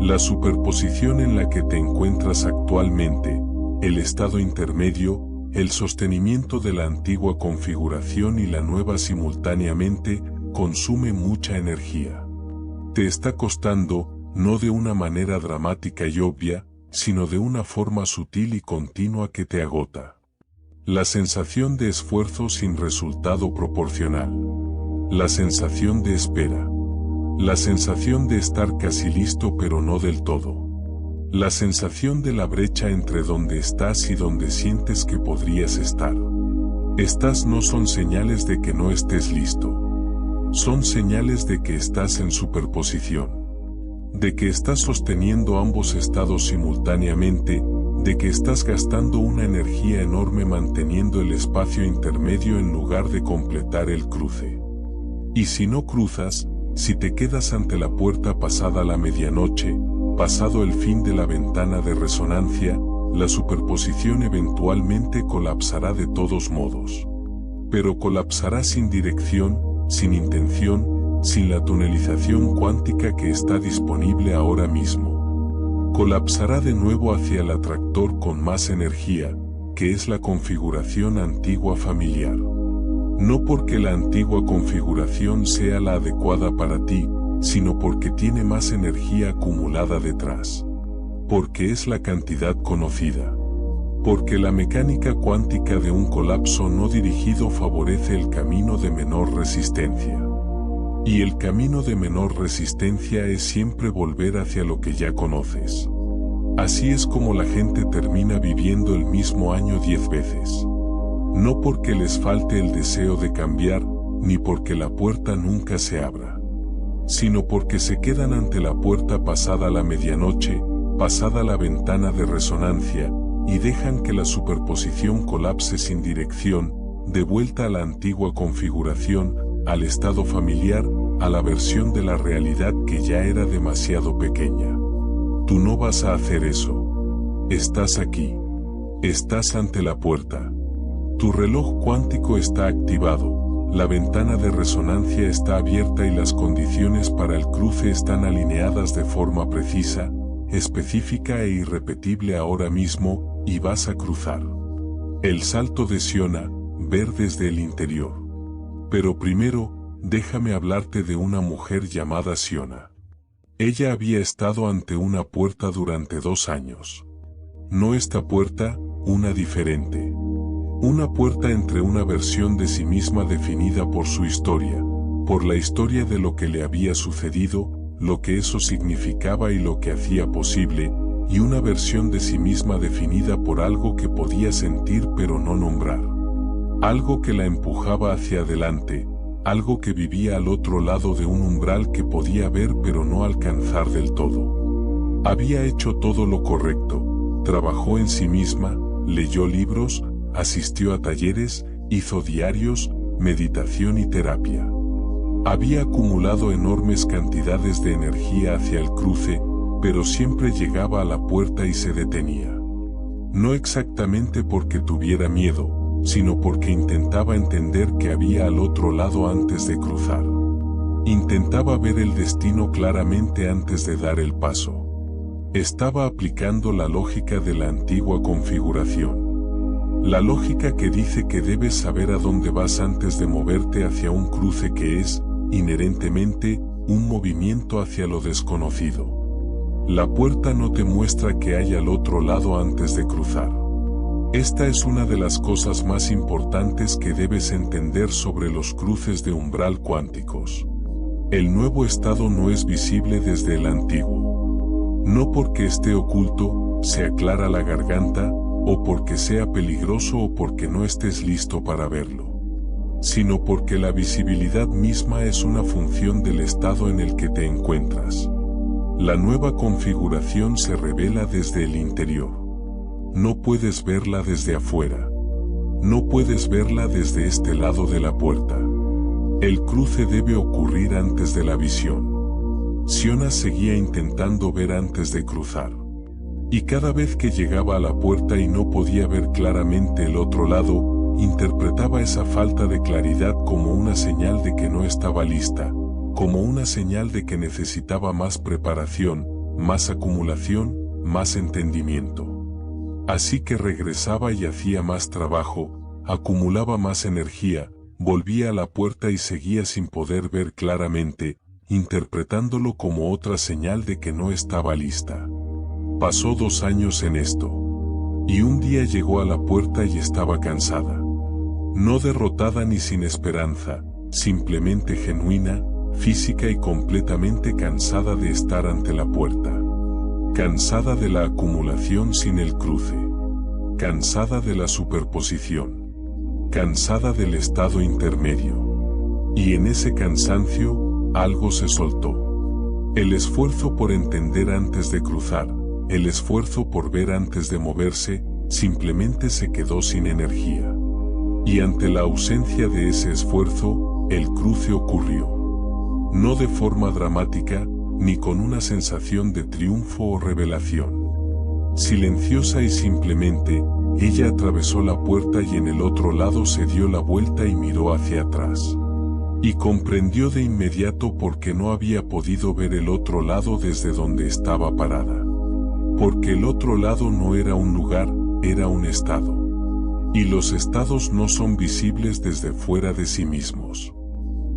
La superposición en la que te encuentras actualmente, el estado intermedio, el sostenimiento de la antigua configuración y la nueva simultáneamente, consume mucha energía. Te está costando, no de una manera dramática y obvia, sino de una forma sutil y continua que te agota. La sensación de esfuerzo sin resultado proporcional. La sensación de espera. La sensación de estar casi listo pero no del todo. La sensación de la brecha entre donde estás y donde sientes que podrías estar. Estas no son señales de que no estés listo. Son señales de que estás en superposición. De que estás sosteniendo ambos estados simultáneamente, de que estás gastando una energía enorme manteniendo el espacio intermedio en lugar de completar el cruce. Y si no cruzas, si te quedas ante la puerta pasada la medianoche, pasado el fin de la ventana de resonancia, la superposición eventualmente colapsará de todos modos. Pero colapsará sin dirección, sin intención, sin la tunelización cuántica que está disponible ahora mismo. Colapsará de nuevo hacia el atractor con más energía, que es la configuración antigua familiar. No porque la antigua configuración sea la adecuada para ti, sino porque tiene más energía acumulada detrás. Porque es la cantidad conocida. Porque la mecánica cuántica de un colapso no dirigido favorece el camino de menor resistencia. Y el camino de menor resistencia es siempre volver hacia lo que ya conoces. Así es como la gente termina viviendo el mismo año 10 veces. No porque les falte el deseo de cambiar, ni porque la puerta nunca se abra. Sino porque se quedan ante la puerta pasada la medianoche, pasada la ventana de resonancia, y dejan que la superposición colapse sin dirección, de vuelta a la antigua configuración, al estado familiar, a la versión de la realidad que ya era demasiado pequeña. Tú no vas a hacer eso. Estás aquí. Estás ante la puerta. Tu reloj cuántico está activado, la ventana de resonancia está abierta y las condiciones para el cruce están alineadas de forma precisa, específica e irrepetible ahora mismo, y vas a cruzar. El salto de Siona, ver desde el interior. Pero primero, déjame hablarte de una mujer llamada Siona. Ella había estado ante una puerta durante 2 años. No esta puerta, una diferente. Una puerta entre una versión de sí misma definida por su historia, por la historia de lo que le había sucedido, lo que eso significaba y lo que hacía posible, y una versión de sí misma definida por algo que podía sentir pero no nombrar. Algo que la empujaba hacia adelante, algo que vivía al otro lado de un umbral que podía ver pero no alcanzar del todo. Había hecho todo lo correcto, trabajó en sí misma, leyó libros, asistió a talleres, hizo diarios, meditación y terapia. Había acumulado enormes cantidades de energía hacia el cruce, pero siempre llegaba a la puerta y se detenía. No exactamente porque tuviera miedo, sino porque intentaba entender qué había al otro lado antes de cruzar. Intentaba ver el destino claramente antes de dar el paso. Estaba aplicando la lógica de la antigua configuración. La lógica que dice que debes saber a dónde vas antes de moverte hacia un cruce que es, inherentemente, un movimiento hacia lo desconocido. La puerta no te muestra qué hay al otro lado antes de cruzar. Esta es una de las cosas más importantes que debes entender sobre los cruces de umbral cuánticos. El nuevo estado no es visible desde el antiguo. No porque esté oculto, se aclara la garganta, o porque sea peligroso o porque no estés listo para verlo, sino porque la visibilidad misma es una función del estado en el que te encuentras. La nueva configuración se revela desde el interior. No puedes verla desde afuera. No puedes verla desde este lado de la puerta. El cruce debe ocurrir antes de la visión. Siona seguía intentando ver antes de cruzar. Y cada vez que llegaba a la puerta y no podía ver claramente el otro lado, interpretaba esa falta de claridad como una señal de que no estaba lista, como una señal de que necesitaba más preparación, más acumulación, más entendimiento. Así que regresaba y hacía más trabajo, acumulaba más energía, volvía a la puerta y seguía sin poder ver claramente, interpretándolo como otra señal de que no estaba lista. Pasó 2 años en esto. Y un día llegó a la puerta y estaba cansada. No derrotada ni sin esperanza, simplemente genuina, física y completamente cansada de estar ante la puerta. Cansada de la acumulación sin el cruce. Cansada de la superposición. Cansada del estado intermedio. Y en ese cansancio, algo se soltó. El esfuerzo por entender antes de cruzar, el esfuerzo por ver antes de moverse, simplemente se quedó sin energía. Y ante la ausencia de ese esfuerzo, el cruce ocurrió. No de forma dramática, ni con una sensación de triunfo o revelación. Silenciosa y simplemente, ella atravesó la puerta y en el otro lado se dio la vuelta y miró hacia atrás. Y comprendió de inmediato por qué no había podido ver el otro lado desde donde estaba parada. Porque el otro lado no era un lugar, era un estado. Y los estados no son visibles desde fuera de sí mismos.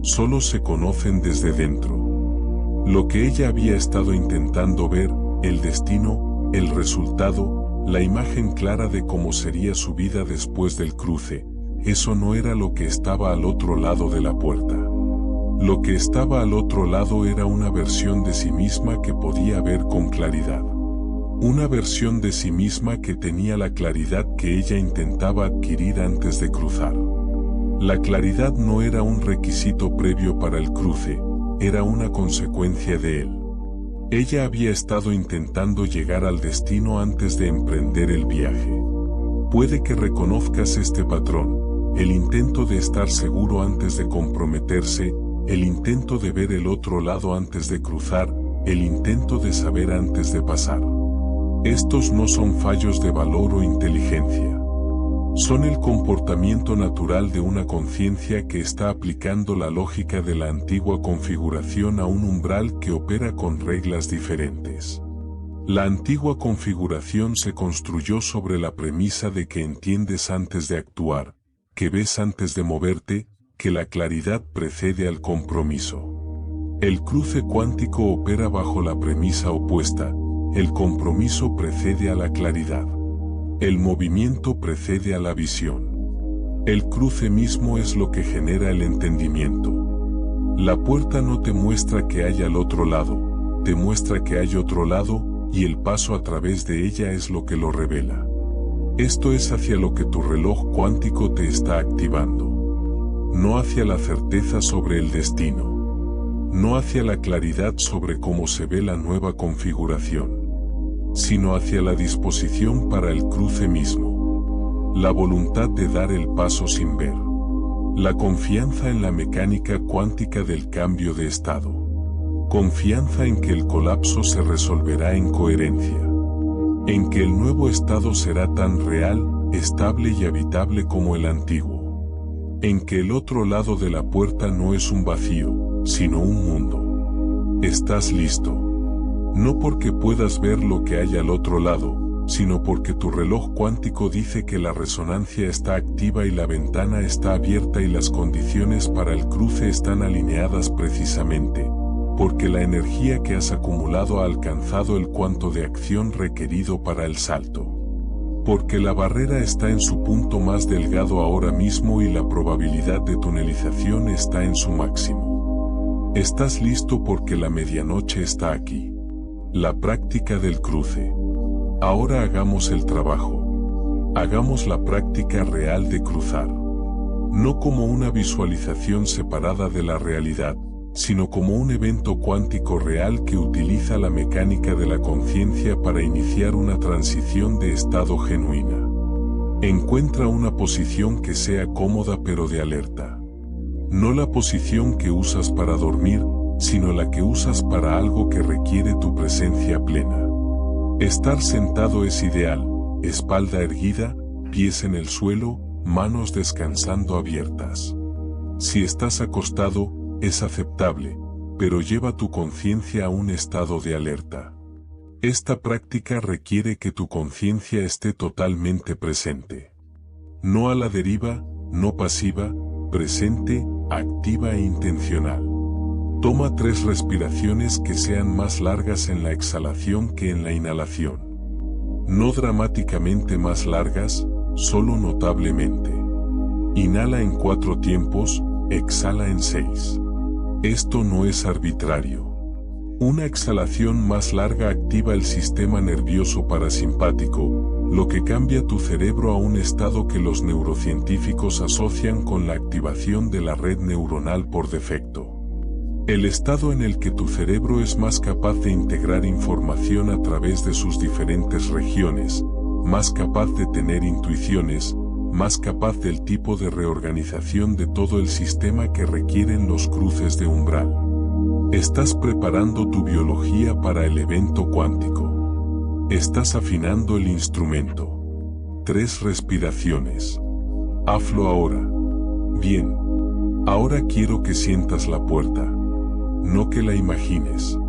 Solo se conocen desde dentro. Lo que ella había estado intentando ver, el destino, el resultado, la imagen clara de cómo sería su vida después del cruce, eso no era lo que estaba al otro lado de la puerta. Lo que estaba al otro lado era una versión de sí misma que podía ver con claridad. Una versión de sí misma que tenía la claridad que ella intentaba adquirir antes de cruzar. La claridad no era un requisito previo para el cruce, era una consecuencia de él. Ella había estado intentando llegar al destino antes de emprender el viaje. Puede que reconozcas este patrón, el intento de estar seguro antes de comprometerse, el intento de ver el otro lado antes de cruzar, el intento de saber antes de pasar. Estos no son fallos de valor o inteligencia. Son el comportamiento natural de una conciencia que está aplicando la lógica de la antigua configuración a un umbral que opera con reglas diferentes. La antigua configuración se construyó sobre la premisa de que entiendes antes de actuar, que ves antes de moverte, que la claridad precede al compromiso. El cruce cuántico opera bajo la premisa opuesta. El compromiso precede a la claridad. El movimiento precede a la visión. El cruce mismo es lo que genera el entendimiento. La puerta no te muestra que hay al otro lado, te muestra que hay otro lado, y el paso a través de ella es lo que lo revela. Esto es hacia lo que tu reloj cuántico te está activando. No hacia la certeza sobre el destino. No hacia la claridad sobre cómo se ve la nueva configuración, sino hacia la disposición para el cruce mismo. La voluntad de dar el paso sin ver. La confianza en la mecánica cuántica del cambio de estado. Confianza en que el colapso se resolverá en coherencia. En que el nuevo estado será tan real, estable y habitable como el antiguo. En que el otro lado de la puerta no es un vacío, sino un mundo. ¿Estás listo? No porque puedas ver lo que hay al otro lado, sino porque tu reloj cuántico dice que la resonancia está activa y la ventana está abierta y las condiciones para el cruce están alineadas precisamente, porque la energía que has acumulado ha alcanzado el cuanto de acción requerido para el salto. Porque la barrera está en su punto más delgado ahora mismo y la probabilidad de tunelización está en su máximo. Estás listo porque la medianoche está aquí. La práctica del cruce. Ahora hagamos el trabajo. Hagamos la práctica real de cruzar. No como una visualización separada de la realidad, sino como un evento cuántico real que utiliza la mecánica de la conciencia para iniciar una transición de estado genuina. Encuentra una posición que sea cómoda pero de alerta. No la posición que usas para dormir, sino la que usas para algo que requiere tu presencia plena. Estar sentado es ideal, espalda erguida, pies en el suelo, manos descansando abiertas. Si estás acostado, es aceptable, pero lleva tu conciencia a un estado de alerta. Esta práctica requiere que tu conciencia esté totalmente presente. No a la deriva, no pasiva, presente, activa e intencional. Toma 3 respiraciones que sean más largas en la exhalación que en la inhalación. No dramáticamente más largas, solo notablemente. Inhala en 4 tiempos, exhala en 6. Esto no es arbitrario. Una exhalación más larga activa el sistema nervioso parasimpático, lo que cambia tu cerebro a un estado que los neurocientíficos asocian con la activación de la red neuronal por defecto. El estado en el que tu cerebro es más capaz de integrar información a través de sus diferentes regiones, más capaz de tener intuiciones, más capaz del tipo de reorganización de todo el sistema que requieren los cruces de umbral. Estás preparando tu biología para el evento cuántico. Estás afinando el instrumento. 3 respiraciones. Hazlo ahora. Bien. Ahora quiero que sientas la puerta. No que la imagines.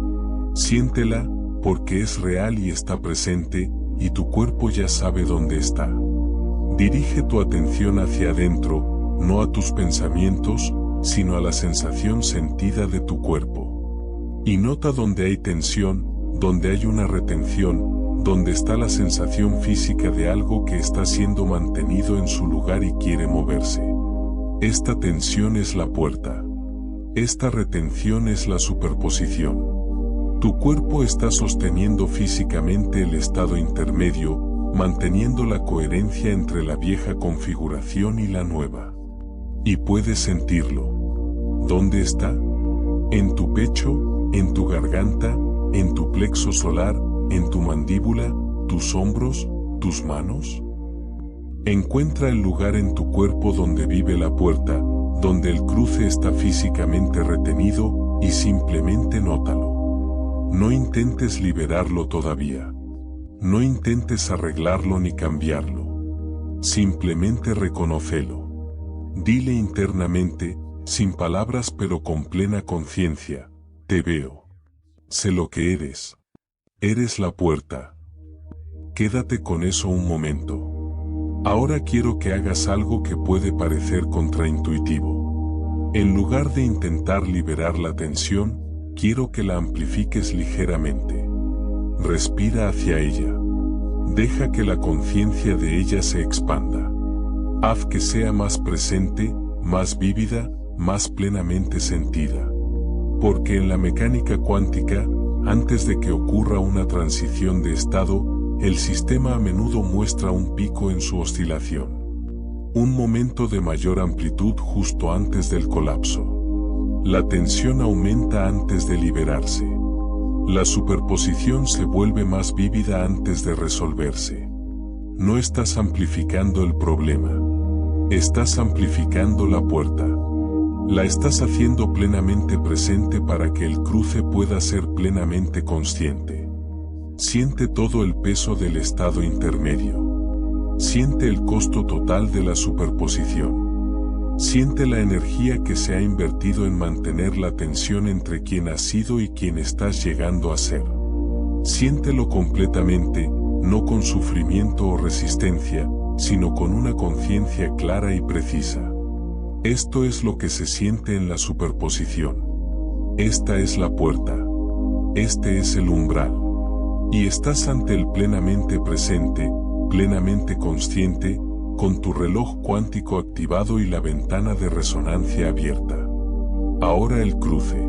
Siéntela, porque es real y está presente, y tu cuerpo ya sabe dónde está. Dirige tu atención hacia adentro, no a tus pensamientos, sino a la sensación sentida de tu cuerpo. Y nota donde hay tensión, donde hay una retención, donde está la sensación física de algo que está siendo mantenido en su lugar y quiere moverse. Esta tensión es la puerta. Esta retención es la superposición. Tu cuerpo está sosteniendo físicamente el estado intermedio, manteniendo la coherencia entre la vieja configuración y la nueva. Y puedes sentirlo. ¿Dónde está? ¿En tu pecho? ¿En tu garganta? ¿En tu plexo solar? ¿En tu mandíbula? ¿Tus hombros? ¿Tus manos? Encuentra el lugar en tu cuerpo donde vive la puerta, donde el cruce está físicamente retenido, y simplemente nótalo. No intentes liberarlo todavía. No intentes arreglarlo ni cambiarlo. Simplemente reconócelo. Dile internamente, sin palabras pero con plena conciencia, te veo. Sé lo que eres. Eres la puerta. Quédate con eso un momento. Ahora quiero que hagas algo que puede parecer contraintuitivo. En lugar de intentar liberar la tensión, quiero que la amplifiques ligeramente. Respira hacia ella. Deja que la conciencia de ella se expanda. Haz que sea más presente, más vívida, más plenamente sentida. Porque en la mecánica cuántica, antes de que ocurra una transición de estado, el sistema a menudo muestra un pico en su oscilación. Un momento de mayor amplitud justo antes del colapso. La tensión aumenta antes de liberarse. La superposición se vuelve más vívida antes de resolverse. No estás amplificando el problema. Estás amplificando la puerta. La estás haciendo plenamente presente para que el cruce pueda ser plenamente consciente. Siente todo el peso del estado intermedio. Siente el costo total de la superposición. Siente la energía que se ha invertido en mantener la tensión entre quien has sido y quien estás llegando a ser. Siéntelo completamente, no con sufrimiento o resistencia, sino con una conciencia clara y precisa. Esto es lo que se siente en la superposición. Esta es la puerta. Este es el umbral. Y estás ante el plenamente presente, plenamente consciente, con tu reloj cuántico activado y la ventana de resonancia abierta. Ahora el cruce.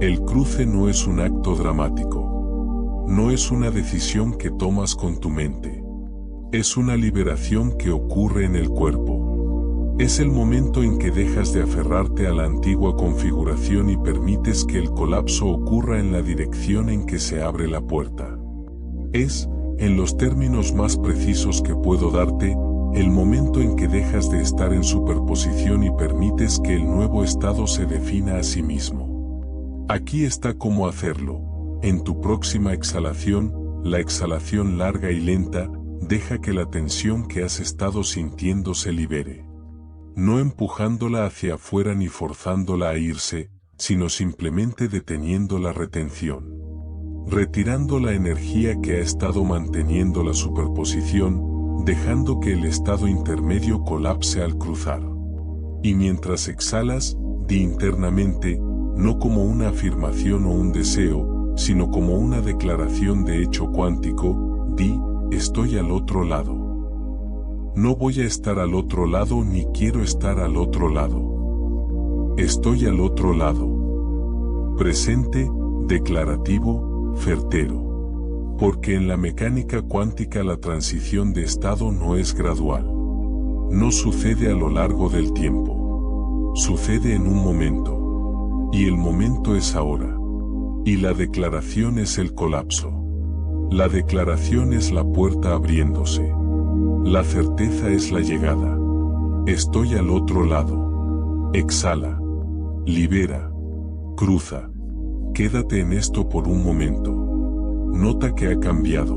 El cruce no es un acto dramático. No es una decisión que tomas con tu mente. Es una liberación que ocurre en el cuerpo. Es el momento en que dejas de aferrarte a la antigua configuración y permites que el colapso ocurra en la dirección en que se abre la puerta. Es, en los términos más precisos que puedo darte, el momento en que dejas de estar en superposición y permites que el nuevo estado se defina a sí mismo. Aquí está cómo hacerlo. En tu próxima exhalación, la exhalación larga y lenta, deja que la tensión que has estado sintiendo se libere. No empujándola hacia afuera ni forzándola a irse, sino simplemente deteniendo la retención. Retirando la energía que ha estado manteniendo la superposición, dejando que el estado intermedio colapse al cruzar. Y mientras exhalas, di internamente, no como una afirmación o un deseo, sino como una declaración de hecho cuántico, di, estoy al otro lado. No voy a estar al otro lado ni quiero estar al otro lado. Estoy al otro lado. Presente, declarativo, certero. Porque en la mecánica cuántica la transición de estado no es gradual. No sucede a lo largo del tiempo. Sucede en un momento. Y el momento es ahora. Y la declaración es el colapso. La declaración es la puerta abriéndose. La certeza es la llegada. Estoy al otro lado. Exhala. Libera. Cruza. Quédate en esto por un momento. Nota que ha cambiado.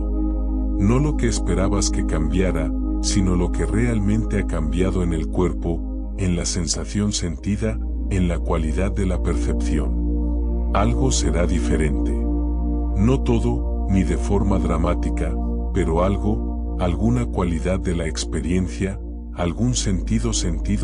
No lo que esperabas que cambiara, sino lo que realmente ha cambiado en el cuerpo, en la sensación sentida, en la cualidad de la percepción. Algo será diferente. No todo, ni de forma dramática, pero algo, alguna cualidad de la experiencia, algún sentido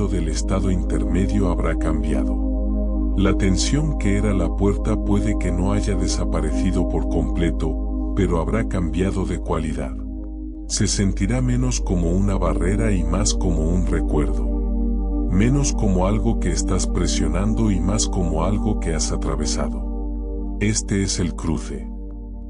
del estado intermedio habrá cambiado. La tensión que era la puerta puede que no haya desaparecido por completo, pero habrá cambiado de cualidad. Se sentirá menos como una barrera y más como un recuerdo. Menos como algo que estás presionando y más como algo que has atravesado. Este es el cruce.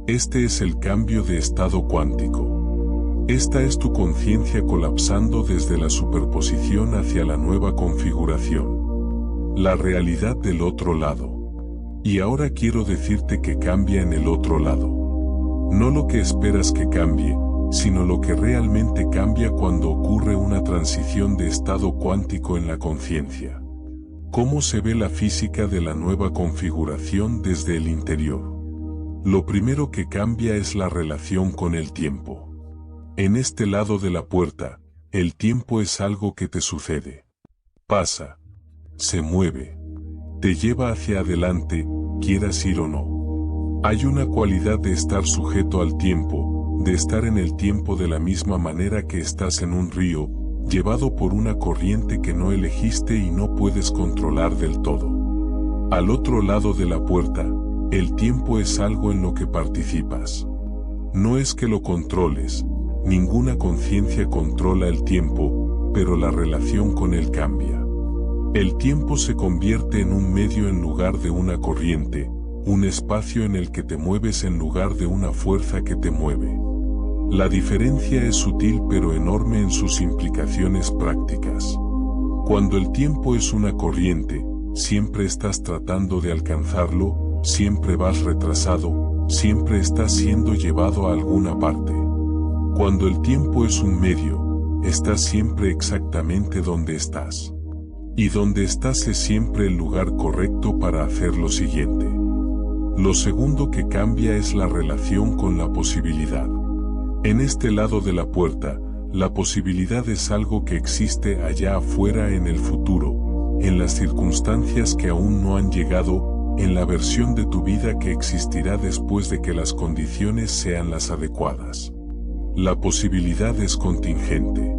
Este es el cambio de estado cuántico. Esta es tu conciencia colapsando desde la superposición hacia la nueva configuración. La realidad del otro lado. Y ahora quiero decirte que cambia en el otro lado. No lo que esperas que cambie, sino lo que realmente cambia cuando ocurre una transición de estado cuántico en la conciencia. ¿Cómo se ve la física de la nueva configuración desde el interior? Lo primero que cambia es la relación con el tiempo. En este lado de la puerta, el tiempo es algo que te sucede. Pasa. Se mueve. Te lleva hacia adelante, quieras ir o no. Hay una cualidad de estar sujeto al tiempo, de estar en el tiempo de la misma manera que estás en un río, llevado por una corriente que no elegiste y no puedes controlar del todo. Al otro lado de la puerta, el tiempo es algo en lo que participas. No es que lo controles, ninguna conciencia controla el tiempo, pero la relación con él cambia. El tiempo se convierte en un medio en lugar de una corriente, un espacio en el que te mueves en lugar de una fuerza que te mueve. La diferencia es sutil pero enorme en sus implicaciones prácticas. Cuando el tiempo es una corriente, siempre estás tratando de alcanzarlo, siempre vas retrasado, siempre estás siendo llevado a alguna parte. Cuando el tiempo es un medio, estás siempre exactamente donde estás. Y donde estás es siempre el lugar correcto para hacer lo siguiente. Lo segundo que cambia es la relación con la posibilidad. En este lado de la puerta, La posibilidad es algo que existe allá afuera en el futuro, en las circunstancias que aún no han llegado, en la versión de tu vida que existirá después de que las condiciones sean las adecuadas. La posibilidad es contingente.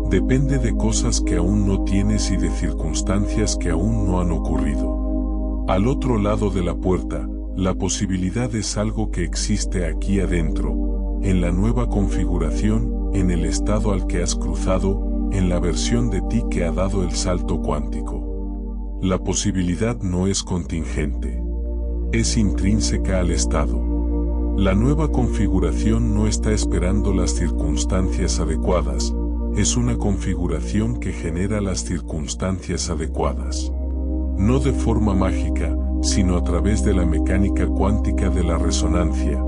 Depende de cosas que aún no tienes y de circunstancias que aún no han ocurrido. Al otro lado de la puerta, la posibilidad es algo que existe aquí adentro, en la nueva configuración, en el estado al que has cruzado, en la versión de ti que ha dado el salto cuántico. La posibilidad no es contingente. Es intrínseca al estado. La nueva configuración no está esperando las circunstancias adecuadas, es una configuración que genera las circunstancias adecuadas. No de forma mágica, sino a través de la mecánica cuántica de la resonancia,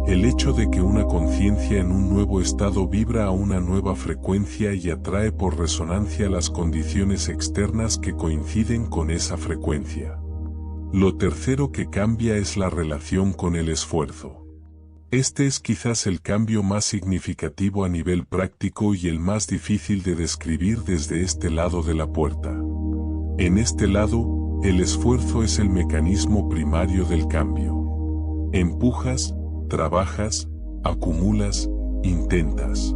el hecho de que una conciencia en un nuevo estado vibra a una nueva frecuencia y atrae por resonancia las condiciones externas que coinciden con esa frecuencia. Lo tercero que cambia es la relación con el esfuerzo. Este es quizás el cambio más significativo a nivel práctico y el más difícil de describir desde este lado de la puerta. En este lado, el esfuerzo es el mecanismo primario del cambio. Empujas, trabajas, acumulas, intentas.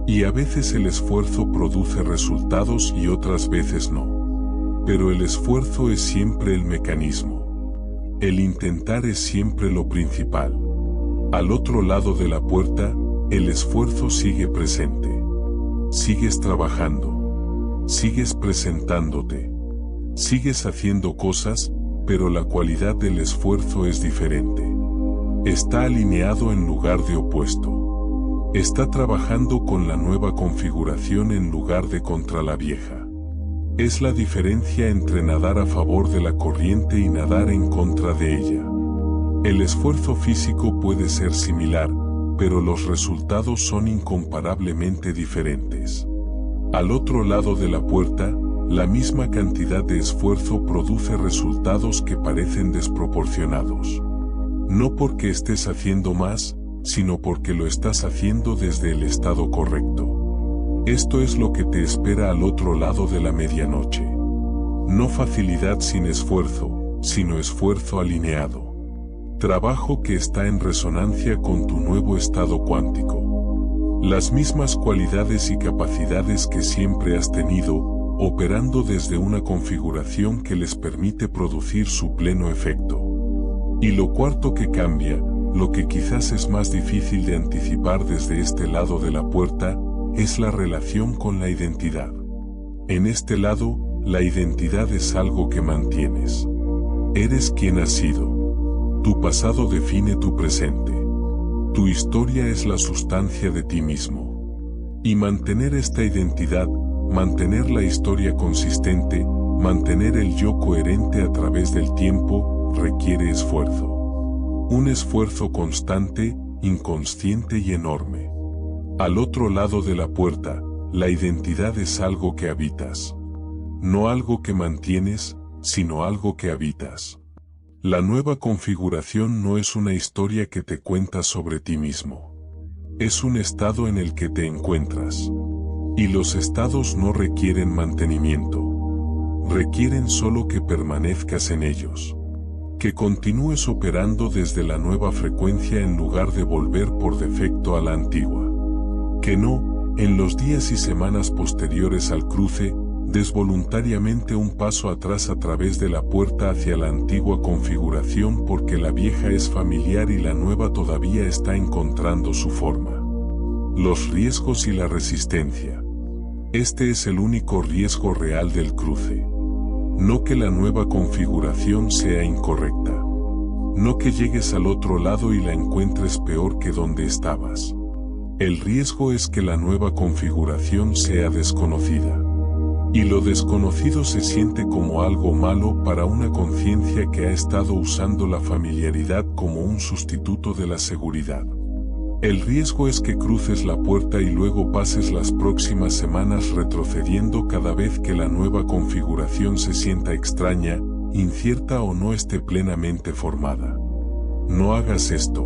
Y a veces el esfuerzo produce resultados y otras veces no. Pero el esfuerzo es siempre el mecanismo. El intentar es siempre lo principal. Al otro lado de la puerta, el esfuerzo sigue presente. Sigues trabajando. Sigues presentándote. Sigues haciendo cosas, pero la cualidad del esfuerzo es diferente. Está alineado en lugar de opuesto. Está trabajando con la nueva configuración en lugar de contra la vieja. Es la diferencia entre nadar a favor de la corriente y nadar en contra de ella. El esfuerzo físico puede ser similar, pero los resultados son incomparablemente diferentes. Al otro lado de la puerta, la misma cantidad de esfuerzo produce resultados que parecen desproporcionados. No porque estés haciendo más, sino porque lo estás haciendo desde el estado correcto. Esto es lo que te espera al otro lado de la medianoche. No facilidad sin esfuerzo, sino esfuerzo alineado. Trabajo que está en resonancia con tu nuevo estado cuántico. Las mismas cualidades y capacidades que siempre has tenido, operando desde una configuración que les permite producir su pleno efecto. Y lo cuarto que cambia, lo que quizás es más difícil de anticipar desde este lado de la puerta, es la relación con la identidad. En este lado, la identidad es algo que mantienes. Eres quien has sido. Tu pasado define tu presente. Tu historia es la sustancia de ti mismo. Y mantener esta identidad, mantener la historia consistente, mantener el yo coherente a través del tiempo, requiere esfuerzo. Un esfuerzo constante, inconsciente y enorme. Al otro lado de la puerta, la identidad es algo que habitas. No algo que mantienes, sino algo que habitas. La nueva configuración no es una historia que te cuentas sobre ti mismo. Es un estado en el que te encuentras. Y los estados no requieren mantenimiento. Requieren solo que permanezcas en ellos. Que continúes operando desde la nueva frecuencia en lugar de volver por defecto a la antigua. Que no, en los días y semanas posteriores al cruce, des voluntariamente un paso atrás a través de la puerta hacia la antigua configuración porque la vieja es familiar y la nueva todavía está encontrando su forma. Los riesgos y la resistencia. Este es el único riesgo real del cruce. No que la nueva configuración sea incorrecta. No que llegues al otro lado y la encuentres peor que donde estabas. El riesgo es que la nueva configuración sea desconocida. Y lo desconocido se siente como algo malo para una conciencia que ha estado usando la familiaridad como un sustituto de la seguridad. El riesgo es que cruces la puerta y luego pases las próximas semanas retrocediendo cada vez que la nueva configuración se sienta extraña, incierta o no esté plenamente formada. No hagas esto.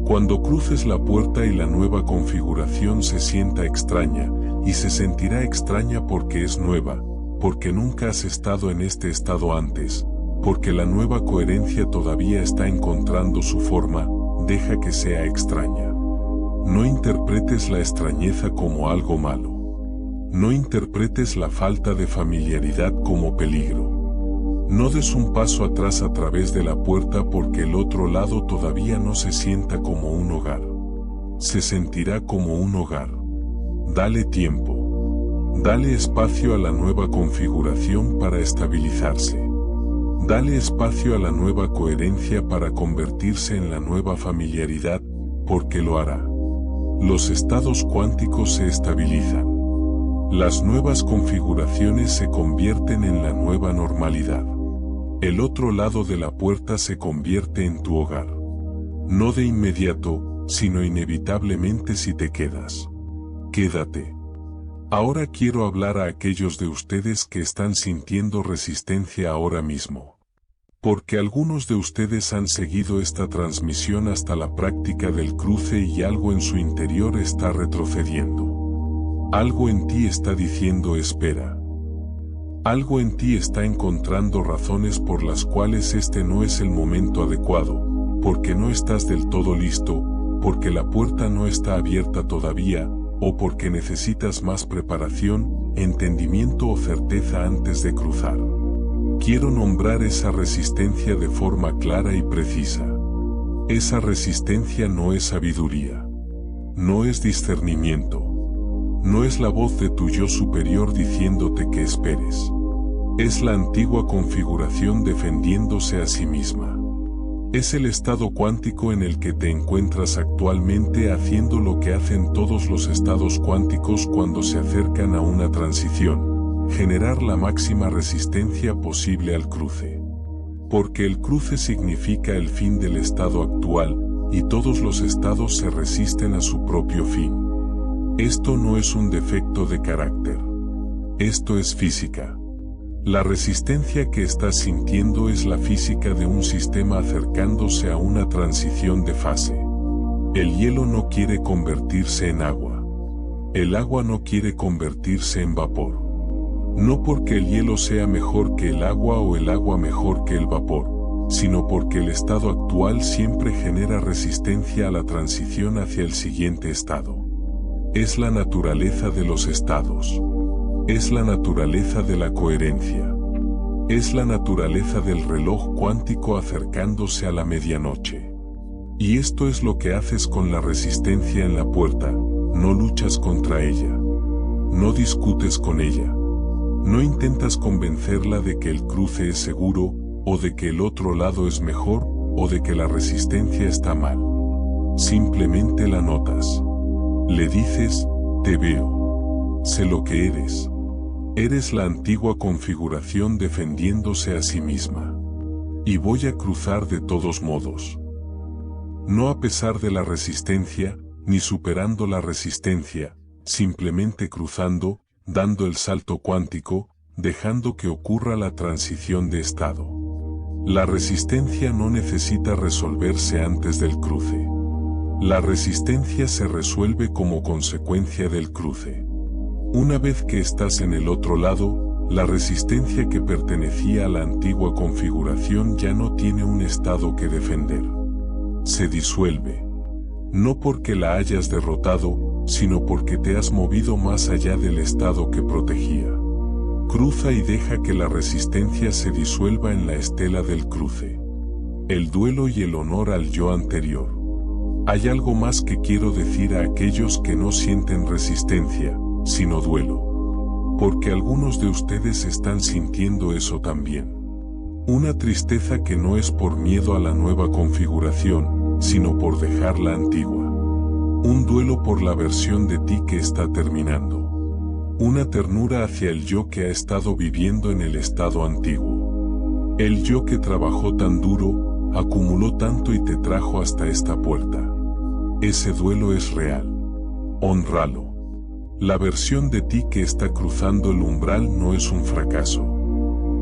Cuando cruces la puerta y la nueva configuración se sienta extraña, y se sentirá extraña porque es nueva, porque nunca has estado en este estado antes, porque la nueva coherencia todavía está encontrando su forma, deja que sea extraña. No interpretes la extrañeza como algo malo. No interpretes la falta de familiaridad como peligro. No des un paso atrás a través de la puerta porque el otro lado todavía no se sienta como un hogar. Se sentirá como un hogar. Dale tiempo. Dale espacio a la nueva configuración para estabilizarse. Dale espacio a la nueva coherencia para convertirse en la nueva familiaridad, porque lo hará. Los estados cuánticos se estabilizan. Las nuevas configuraciones se convierten en la nueva normalidad. El otro lado de la puerta se convierte en tu hogar. No de inmediato, sino inevitablemente si te quedas. Quédate. Ahora quiero hablar a aquellos de ustedes que están sintiendo resistencia ahora mismo. Porque algunos de ustedes han seguido esta transmisión hasta la práctica del cruce y algo en su interior está retrocediendo. Algo en ti está diciendo espera. Algo en ti está encontrando razones por las cuales este no es el momento adecuado, porque no estás del todo listo, porque la puerta no está abierta todavía, o porque necesitas más preparación, entendimiento o certeza antes de cruzar. Quiero nombrar esa resistencia de forma clara y precisa. Esa resistencia no es sabiduría. No es discernimiento. No es la voz de tu yo superior diciéndote que esperes. Es la antigua configuración defendiéndose a sí misma. Es el estado cuántico en el que te encuentras actualmente haciendo lo que hacen todos los estados cuánticos cuando se acercan a una transición. Generar la máxima resistencia posible al cruce. Porque el cruce significa el fin del estado actual, y todos los estados se resisten a su propio fin. Esto no es un defecto de carácter. Esto es física. La resistencia que estás sintiendo es la física de un sistema acercándose a una transición de fase. El hielo no quiere convertirse en agua. El agua no quiere convertirse en vapor. No porque el hielo sea mejor que el agua o el agua mejor que el vapor, sino porque el estado actual siempre genera resistencia a la transición hacia el siguiente estado. Es la naturaleza de los estados. Es la naturaleza de la coherencia. Es la naturaleza del reloj cuántico acercándose a la medianoche. Y esto es lo que haces con la resistencia en la puerta, no luchas contra ella. No discutes con ella. No intentas convencerla de que el cruce es seguro, o de que el otro lado es mejor, o de que la resistencia está mal. Simplemente la notas. Le dices, te veo. Sé lo que eres. Eres la antigua configuración defendiéndose a sí misma. Y voy a cruzar de todos modos. No a pesar de la resistencia, ni superando la resistencia, simplemente cruzando, dando el salto cuántico, dejando que ocurra la transición de estado. La resistencia no necesita resolverse antes del cruce. La resistencia se resuelve como consecuencia del cruce. Una vez que estás en el otro lado, la resistencia que pertenecía a la antigua configuración ya no tiene un estado que defender. Se disuelve. No porque la hayas derrotado, sino porque te has movido más allá del estado que protegía. Cruza y deja que la resistencia se disuelva en la estela del cruce. El duelo y el honor al yo anterior. Hay algo más que quiero decir a aquellos que no sienten resistencia, sino duelo. Porque algunos de ustedes están sintiendo eso también. Una tristeza que no es por miedo a la nueva configuración, sino por dejar la antigua. Un duelo por la versión de ti que está terminando. Una ternura hacia el yo que ha estado viviendo en el estado antiguo. El yo que trabajó tan duro, acumuló tanto y te trajo hasta esta puerta. Ese duelo es real. Hónralo. La versión de ti que está cruzando el umbral no es un fracaso.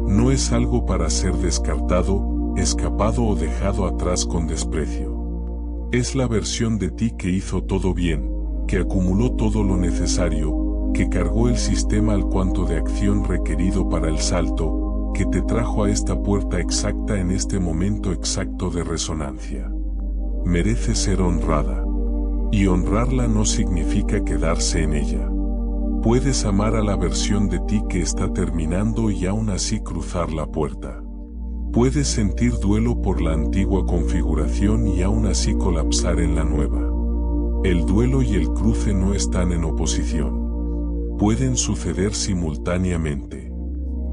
No es algo para ser descartado, escapado o dejado atrás con desprecio. Es la versión de ti que hizo todo bien, que acumuló todo lo necesario, que cargó el sistema al cuanto de acción requerido para el salto, que te trajo a esta puerta exacta en este momento exacto de resonancia. Merece ser honrada. Y honrarla no significa quedarse en ella. Puedes amar a la versión de ti que está terminando y aún así cruzar la puerta. Puedes sentir duelo por la antigua configuración y aún así colapsar en la nueva. El duelo y el cruce no están en oposición. Pueden suceder simultáneamente.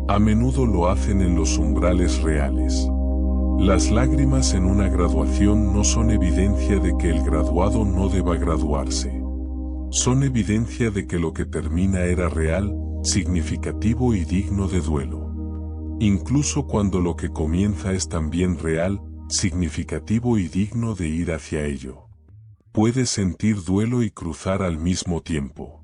A menudo lo hacen en los umbrales reales. Las lágrimas en una graduación no son evidencia de que el graduado no deba graduarse. Son evidencia de que lo que termina era real, significativo y digno de duelo. Incluso cuando lo que comienza es también real, significativo y digno de ir hacia ello. Puedes sentir duelo y cruzar al mismo tiempo.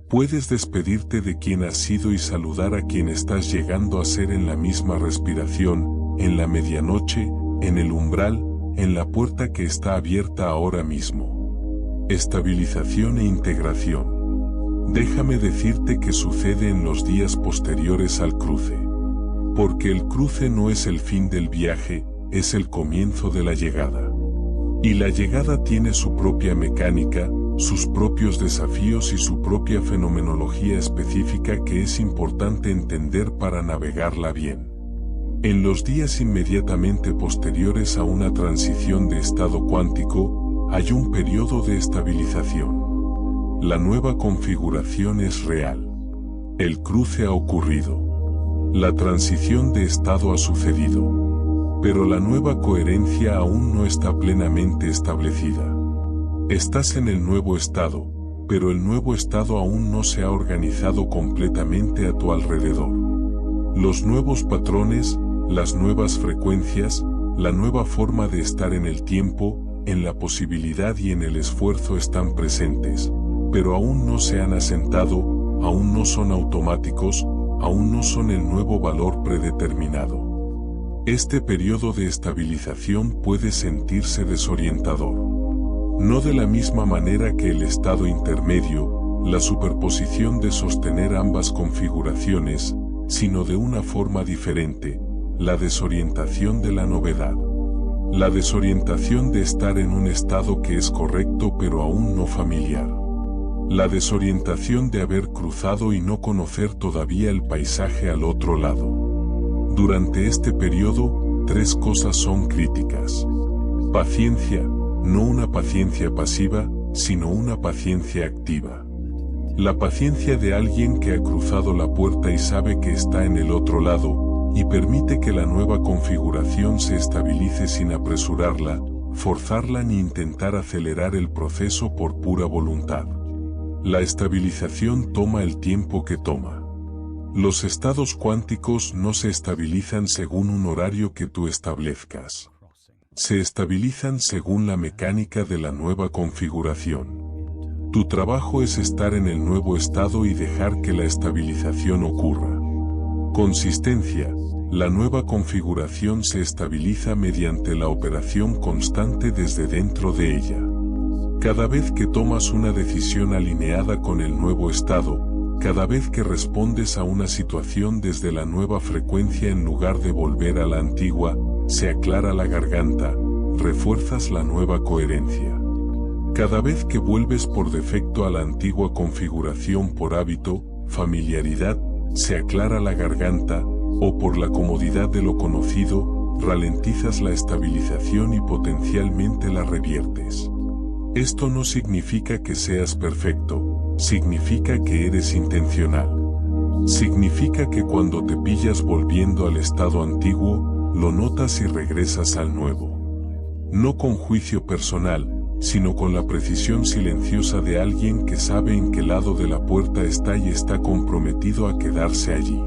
Puedes despedirte de quien has sido y saludar a quien estás llegando a ser en la misma respiración, en la medianoche, en el umbral, en la puerta que está abierta ahora mismo. Estabilización e integración. Déjame decirte que sucede en los días posteriores al cruce. Porque el cruce no es el fin del viaje, es el comienzo de la llegada. Y la llegada tiene su propia mecánica, sus propios desafíos y su propia fenomenología específica que es importante entender para navegarla bien. En los días inmediatamente posteriores a una transición de estado cuántico, hay un periodo de estabilización. La nueva configuración es real. El cruce ha ocurrido. La transición de estado ha sucedido. Pero la nueva coherencia aún no está plenamente establecida. Estás en el nuevo estado, pero el nuevo estado aún no se ha organizado completamente a tu alrededor. Los nuevos patrones, las nuevas frecuencias, la nueva forma de estar en el tiempo, en la posibilidad y en el esfuerzo están presentes, pero aún no se han asentado, aún no son automáticos, aún no son el nuevo valor predeterminado. Este periodo de estabilización puede sentirse desorientador. No de la misma manera que el estado intermedio, la superposición de sostener ambas configuraciones, sino de una forma diferente, la desorientación de la novedad. La desorientación de estar en un estado que es correcto pero aún no familiar. La desorientación de haber cruzado y no conocer todavía el paisaje al otro lado. Durante este periodo, 3 cosas son críticas. Paciencia, no una paciencia pasiva, sino una paciencia activa. La paciencia de alguien que ha cruzado la puerta y sabe que está en el otro lado, y permite que la nueva configuración se estabilice sin apresurarla, forzarla ni intentar acelerar el proceso por pura voluntad. La estabilización toma el tiempo que toma. Los estados cuánticos no se estabilizan según un horario que tú establezcas. Se estabilizan según la mecánica de la nueva configuración. Tu trabajo es estar en el nuevo estado y dejar que la estabilización ocurra. Consistencia. La nueva configuración se estabiliza mediante la operación constante desde dentro de ella. Cada vez que tomas una decisión alineada con el nuevo estado, cada vez que respondes a una situación desde la nueva frecuencia en lugar de volver a la antigua, se aclara la garganta, refuerzas la nueva coherencia. Cada vez que vuelves por defecto a la antigua configuración por hábito, familiaridad, se aclara la garganta, o por la comodidad de lo conocido, ralentizas la estabilización y potencialmente la reviertes. Esto no significa que seas perfecto, significa que eres intencional. Significa que cuando te pillas volviendo al estado antiguo, lo notas y regresas al nuevo. No con juicio personal, sino con la precisión silenciosa de alguien que sabe en qué lado de la puerta está y está comprometido a quedarse allí.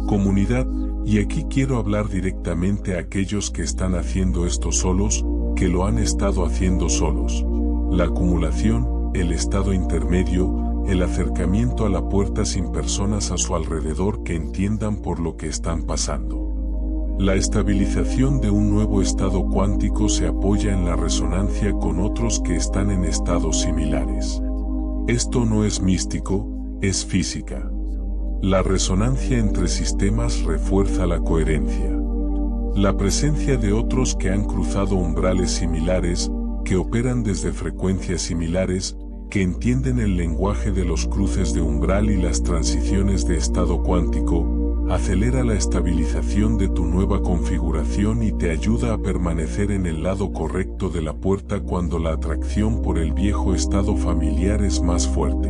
Comunidad, y aquí quiero hablar directamente a aquellos que están haciendo esto solos, que lo han estado haciendo solos. La acumulación, el estado intermedio, el acercamiento a la puerta sin personas a su alrededor que entiendan por lo que están pasando. La estabilización de un nuevo estado cuántico se apoya en la resonancia con otros que están en estados similares. Esto no es místico, es física. La resonancia entre sistemas refuerza la coherencia. La presencia de otros que han cruzado umbrales similares, que operan desde frecuencias similares, que entienden el lenguaje de los cruces de umbral y las transiciones de estado cuántico, acelera la estabilización de tu nueva configuración y te ayuda a permanecer en el lado correcto de la puerta cuando la atracción por el viejo estado familiar es más fuerte.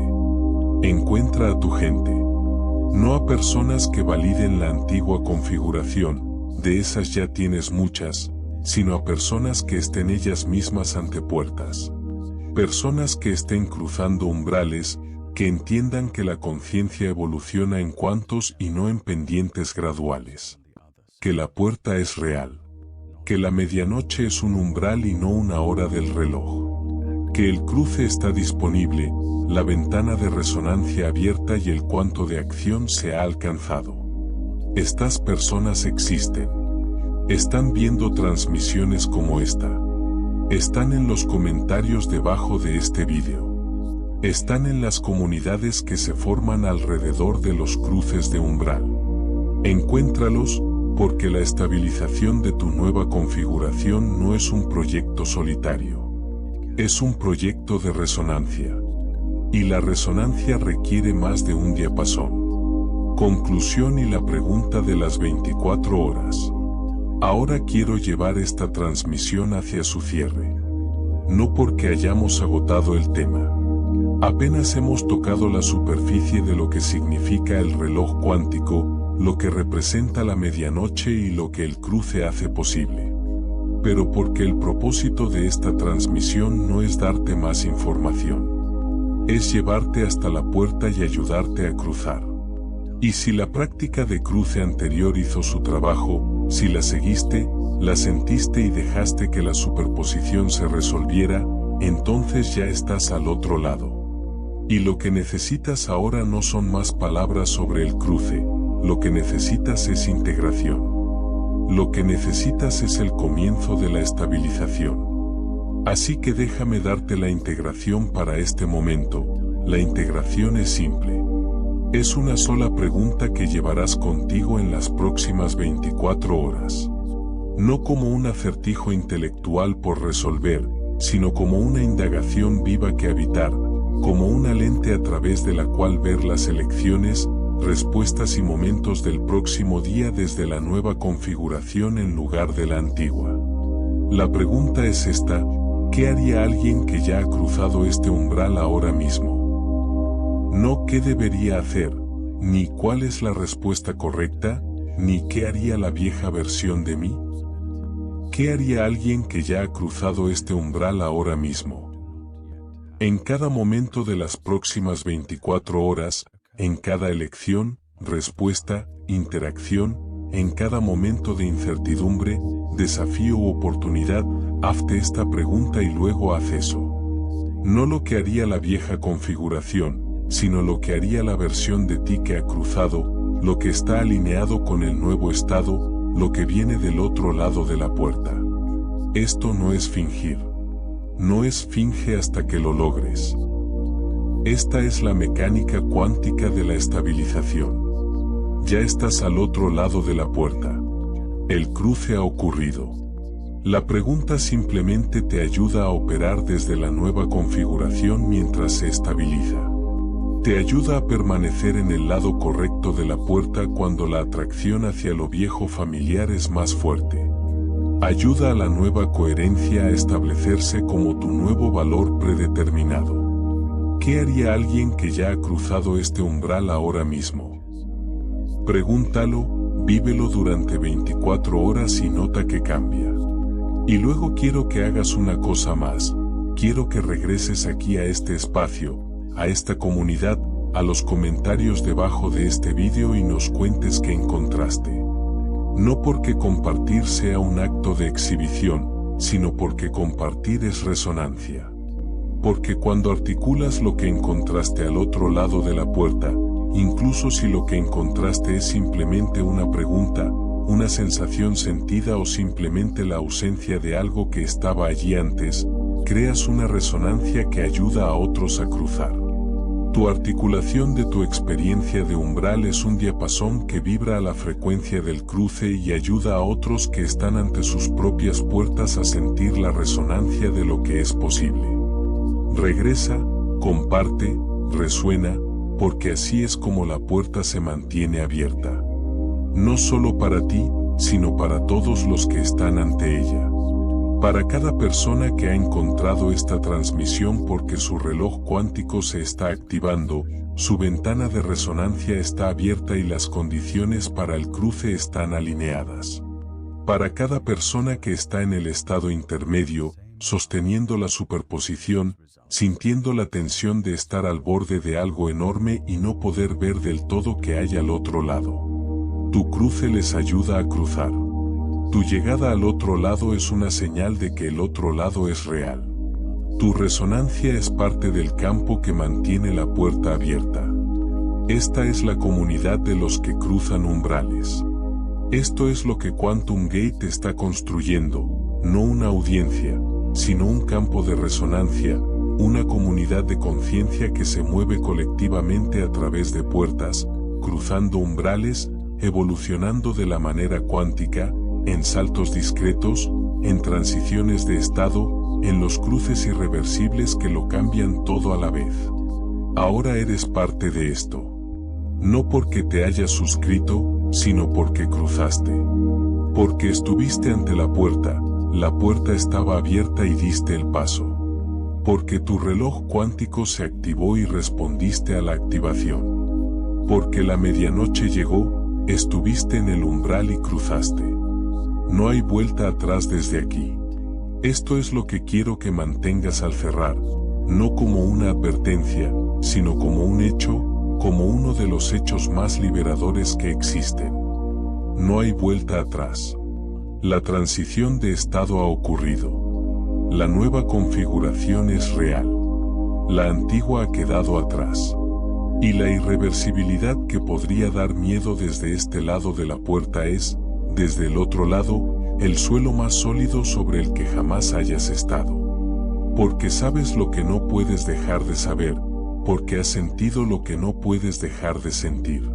Encuentra a tu gente. No a personas que validen la antigua configuración, de esas ya tienes muchas, sino a personas que estén ellas mismas ante puertas. Personas que estén cruzando umbrales, que entiendan que la conciencia evoluciona en cuantos y no en pendientes graduales. Que la puerta es real. Que la medianoche es un umbral y no una hora del reloj. Que el cruce está disponible, la ventana de resonancia abierta y el cuanto de acción se ha alcanzado. Estas personas existen. Están viendo transmisiones como esta. Están en los comentarios debajo de este vídeo. Están en las comunidades que se forman alrededor de los cruces de umbral. Encuéntralos, porque la estabilización de tu nueva configuración no es un proyecto solitario. Es un proyecto de resonancia. Y la resonancia requiere más de un diapasón. Conclusión y la pregunta de las 24 horas. Ahora quiero llevar esta transmisión hacia su cierre. No porque hayamos agotado el tema. Apenas hemos tocado la superficie de lo que significa el reloj cuántico, lo que representa la medianoche y lo que el cruce hace posible. Pero porque el propósito de esta transmisión no es darte más información. Es llevarte hasta la puerta y ayudarte a cruzar. Y si la práctica de cruce anterior hizo su trabajo, si la seguiste, la sentiste y dejaste que la superposición se resolviera, entonces ya estás al otro lado. Y lo que necesitas ahora no son más palabras sobre el cruce, lo que necesitas es integración. Lo que necesitas es el comienzo de la estabilización. Así que déjame darte la integración para este momento. La integración es simple. Es una sola pregunta que llevarás contigo en las próximas 24 horas. No como un acertijo intelectual por resolver, sino como una indagación viva que habitar, como una lente a través de la cual ver las elecciones, respuestas y momentos del próximo día desde la nueva configuración en lugar de la antigua. La pregunta es esta: ¿qué haría alguien que ya ha cruzado este umbral ahora mismo? No qué debería hacer, ni cuál es la respuesta correcta, ni qué haría la vieja versión de mí. ¿Qué haría alguien que ya ha cruzado este umbral ahora mismo? En cada momento de las próximas 24 horas, en cada elección, respuesta, interacción, en cada momento de incertidumbre, desafío u oportunidad, hazte esta pregunta y luego haz eso. No lo que haría la vieja configuración, sino lo que haría la versión de ti que ha cruzado, lo que está alineado con el nuevo estado, lo que viene del otro lado de la puerta. Esto no es fingir. No es finge hasta que lo logres. Esta es la mecánica cuántica de la estabilización. Ya estás al otro lado de la puerta. El cruce ha ocurrido. La pregunta simplemente te ayuda a operar desde la nueva configuración mientras se estabiliza. Te ayuda a permanecer en el lado correcto de la puerta cuando la atracción hacia lo viejo familiar es más fuerte. Ayuda a la nueva coherencia a establecerse como tu nuevo valor predeterminado. ¿Qué haría alguien que ya ha cruzado este umbral ahora mismo? Pregúntalo, vívelo durante 24 horas y nota que cambia. Y luego quiero que hagas una cosa más. Quiero que regreses aquí a este espacio, a esta comunidad, a los comentarios debajo de este vídeo y nos cuentes qué encontraste. No porque compartir sea un acto de exhibición, sino porque compartir es resonancia. Porque cuando articulas lo que encontraste al otro lado de la puerta, incluso si lo que encontraste es simplemente una pregunta, una sensación sentida o simplemente la ausencia de algo que estaba allí antes, creas una resonancia que ayuda a otros a cruzar. Tu articulación de tu experiencia de umbral es un diapasón que vibra a la frecuencia del cruce y ayuda a otros que están ante sus propias puertas a sentir la resonancia de lo que es posible. Regresa, comparte, resuena, porque así es como la puerta se mantiene abierta. No solo para ti, sino para todos los que están ante ella. Para cada persona que ha encontrado esta transmisión porque su reloj cuántico se está activando, su ventana de resonancia está abierta y las condiciones para el cruce están alineadas. Para cada persona que está en el estado intermedio, sosteniendo la superposición, sintiendo la tensión de estar al borde de algo enorme y no poder ver del todo que hay al otro lado. Tu cruce les ayuda a cruzar. Tu llegada al otro lado es una señal de que el otro lado es real. Tu resonancia es parte del campo que mantiene la puerta abierta. Esta es la comunidad de los que cruzan umbrales. Esto es lo que Quantum Gate está construyendo, no una audiencia, sino un campo de resonancia, una comunidad de conciencia que se mueve colectivamente a través de puertas, cruzando umbrales, evolucionando de la manera cuántica, en saltos discretos, en transiciones de estado, en los cruces irreversibles que lo cambian todo a la vez. Ahora eres parte de esto. No porque te hayas suscrito, sino porque cruzaste. Porque estuviste ante la puerta estaba abierta y diste el paso. Porque tu reloj cuántico se activó y respondiste a la activación. Porque la medianoche llegó, estuviste en el umbral y cruzaste. No hay vuelta atrás desde aquí. Esto es lo que quiero que mantengas al cerrar, no como una advertencia, sino como un hecho, como uno de los hechos más liberadores que existen. No hay vuelta atrás. La transición de estado ha ocurrido. La nueva configuración es real. La antigua ha quedado atrás. Y la irreversibilidad que podría dar miedo desde este lado de la puerta es, desde el otro lado, el suelo más sólido sobre el que jamás hayas estado. Porque sabes lo que no puedes dejar de saber, porque has sentido lo que no puedes dejar de sentir.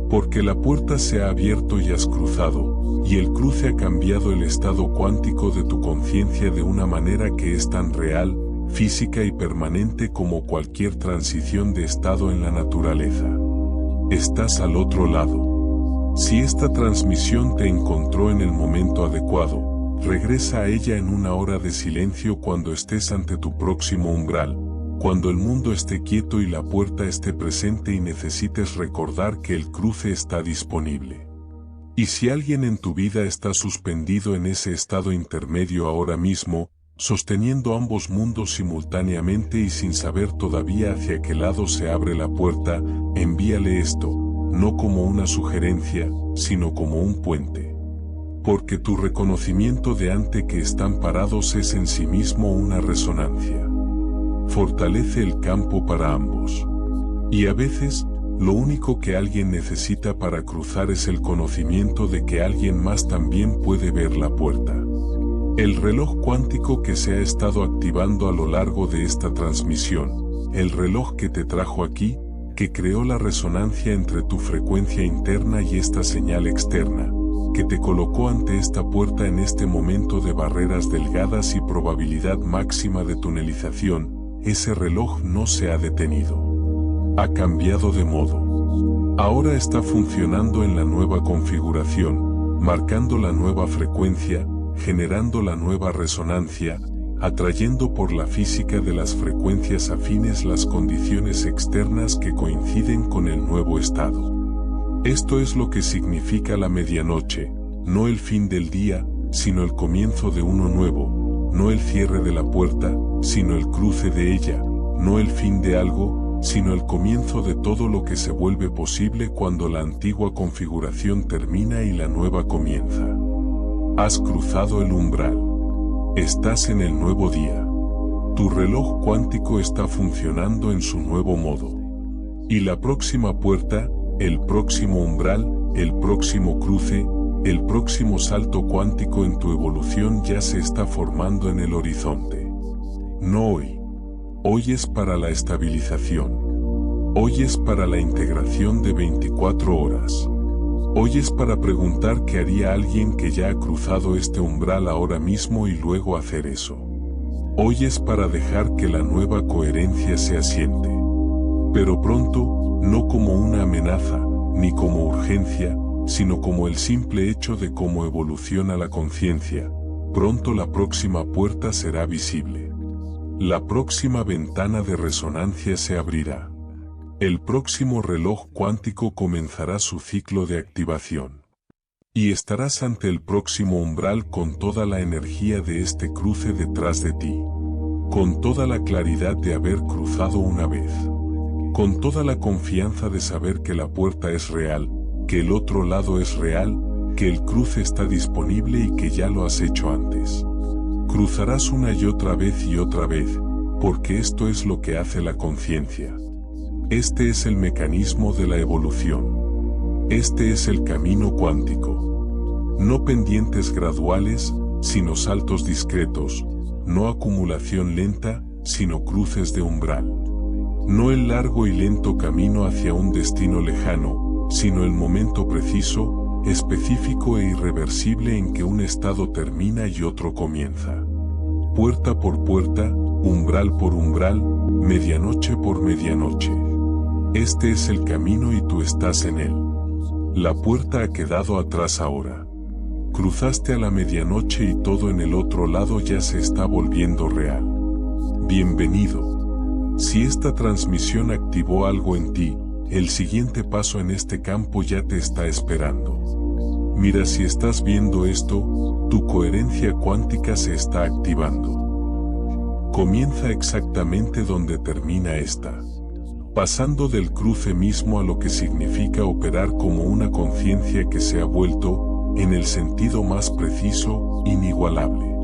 Porque la puerta se ha abierto y has cruzado, y el cruce ha cambiado el estado cuántico de tu conciencia de una manera que es tan real, física y permanente como cualquier transición de estado en la naturaleza. Estás al otro lado. Si esta transmisión te encontró en el momento adecuado, regresa a ella en una hora de silencio cuando estés ante tu próximo umbral, cuando el mundo esté quieto y la puerta esté presente y necesites recordar que el cruce está disponible. Y si alguien en tu vida está suspendido en ese estado intermedio ahora mismo, sosteniendo ambos mundos simultáneamente y sin saber todavía hacia qué lado se abre la puerta, envíale esto, no como una sugerencia, sino como un puente. Porque tu reconocimiento de ante que están parados es en sí mismo una resonancia. Fortalece el campo para ambos. Y a veces, lo único que alguien necesita para cruzar es el conocimiento de que alguien más también puede ver la puerta. El reloj cuántico que se ha estado activando a lo largo de esta transmisión, el reloj que te trajo aquí, que creó la resonancia entre tu frecuencia interna y esta señal externa, que te colocó ante esta puerta en este momento de barreras delgadas y probabilidad máxima de tunelización, ese reloj no se ha detenido. Ha cambiado de modo. Ahora está funcionando en la nueva configuración, marcando la nueva frecuencia, generando la nueva resonancia, atrayendo por la física de las frecuencias afines las condiciones externas que coinciden con el nuevo estado. Esto es lo que significa la medianoche, no el fin del día, sino el comienzo de uno nuevo, no el cierre de la puerta, sino el cruce de ella, no el fin de algo, sino el comienzo de todo lo que se vuelve posible cuando la antigua configuración termina y la nueva comienza. Has cruzado el umbral. Estás en el nuevo día. Tu reloj cuántico está funcionando en su nuevo modo. Y la próxima puerta, el próximo umbral, el próximo cruce, El próximo salto cuántico en tu evolución ya se está formando en el horizonte. No hoy. Hoy es para la estabilización. Hoy es para la integración de 24 horas. Hoy es para preguntar qué haría alguien que ya ha cruzado este umbral ahora mismo y luego hacer eso. Hoy es para dejar que la nueva coherencia se asiente. Pero pronto, no como una amenaza, ni como urgencia, sino como el simple hecho de cómo evoluciona la conciencia. Pronto la próxima puerta será visible. La próxima ventana de resonancia se abrirá. El próximo reloj cuántico comenzará su ciclo de activación. Y estarás ante el próximo umbral con toda la energía de este cruce detrás de ti. Con toda la claridad de haber cruzado una vez. Con toda la confianza de saber que la puerta es real, que el otro lado es real, que el cruce está disponible y que ya lo has hecho antes. Cruzarás una y otra vez, porque esto es lo que hace la conciencia. Este es el mecanismo de la evolución. Este es el camino cuántico. No pendientes graduales, sino saltos discretos, no acumulación lenta, sino cruces de umbral. No el largo y lento camino hacia un destino lejano, sino el momento preciso, específico e irreversible en que un estado termina y otro comienza. Puerta por puerta, umbral por umbral, medianoche por medianoche. Este es el camino y tú estás en él. La puerta ha quedado atrás ahora. Cruzaste a la medianoche y todo en el otro lado ya se está volviendo real. Bienvenido. Si esta transmisión activó algo en ti, el siguiente paso en este campo ya te está esperando. Mira, si estás viendo esto, tu coherencia cuántica se está activando. Comienza exactamente donde termina esta. Pasando del cruce mismo a lo que significa operar como una conciencia que se ha vuelto, en el sentido más preciso, inigualable.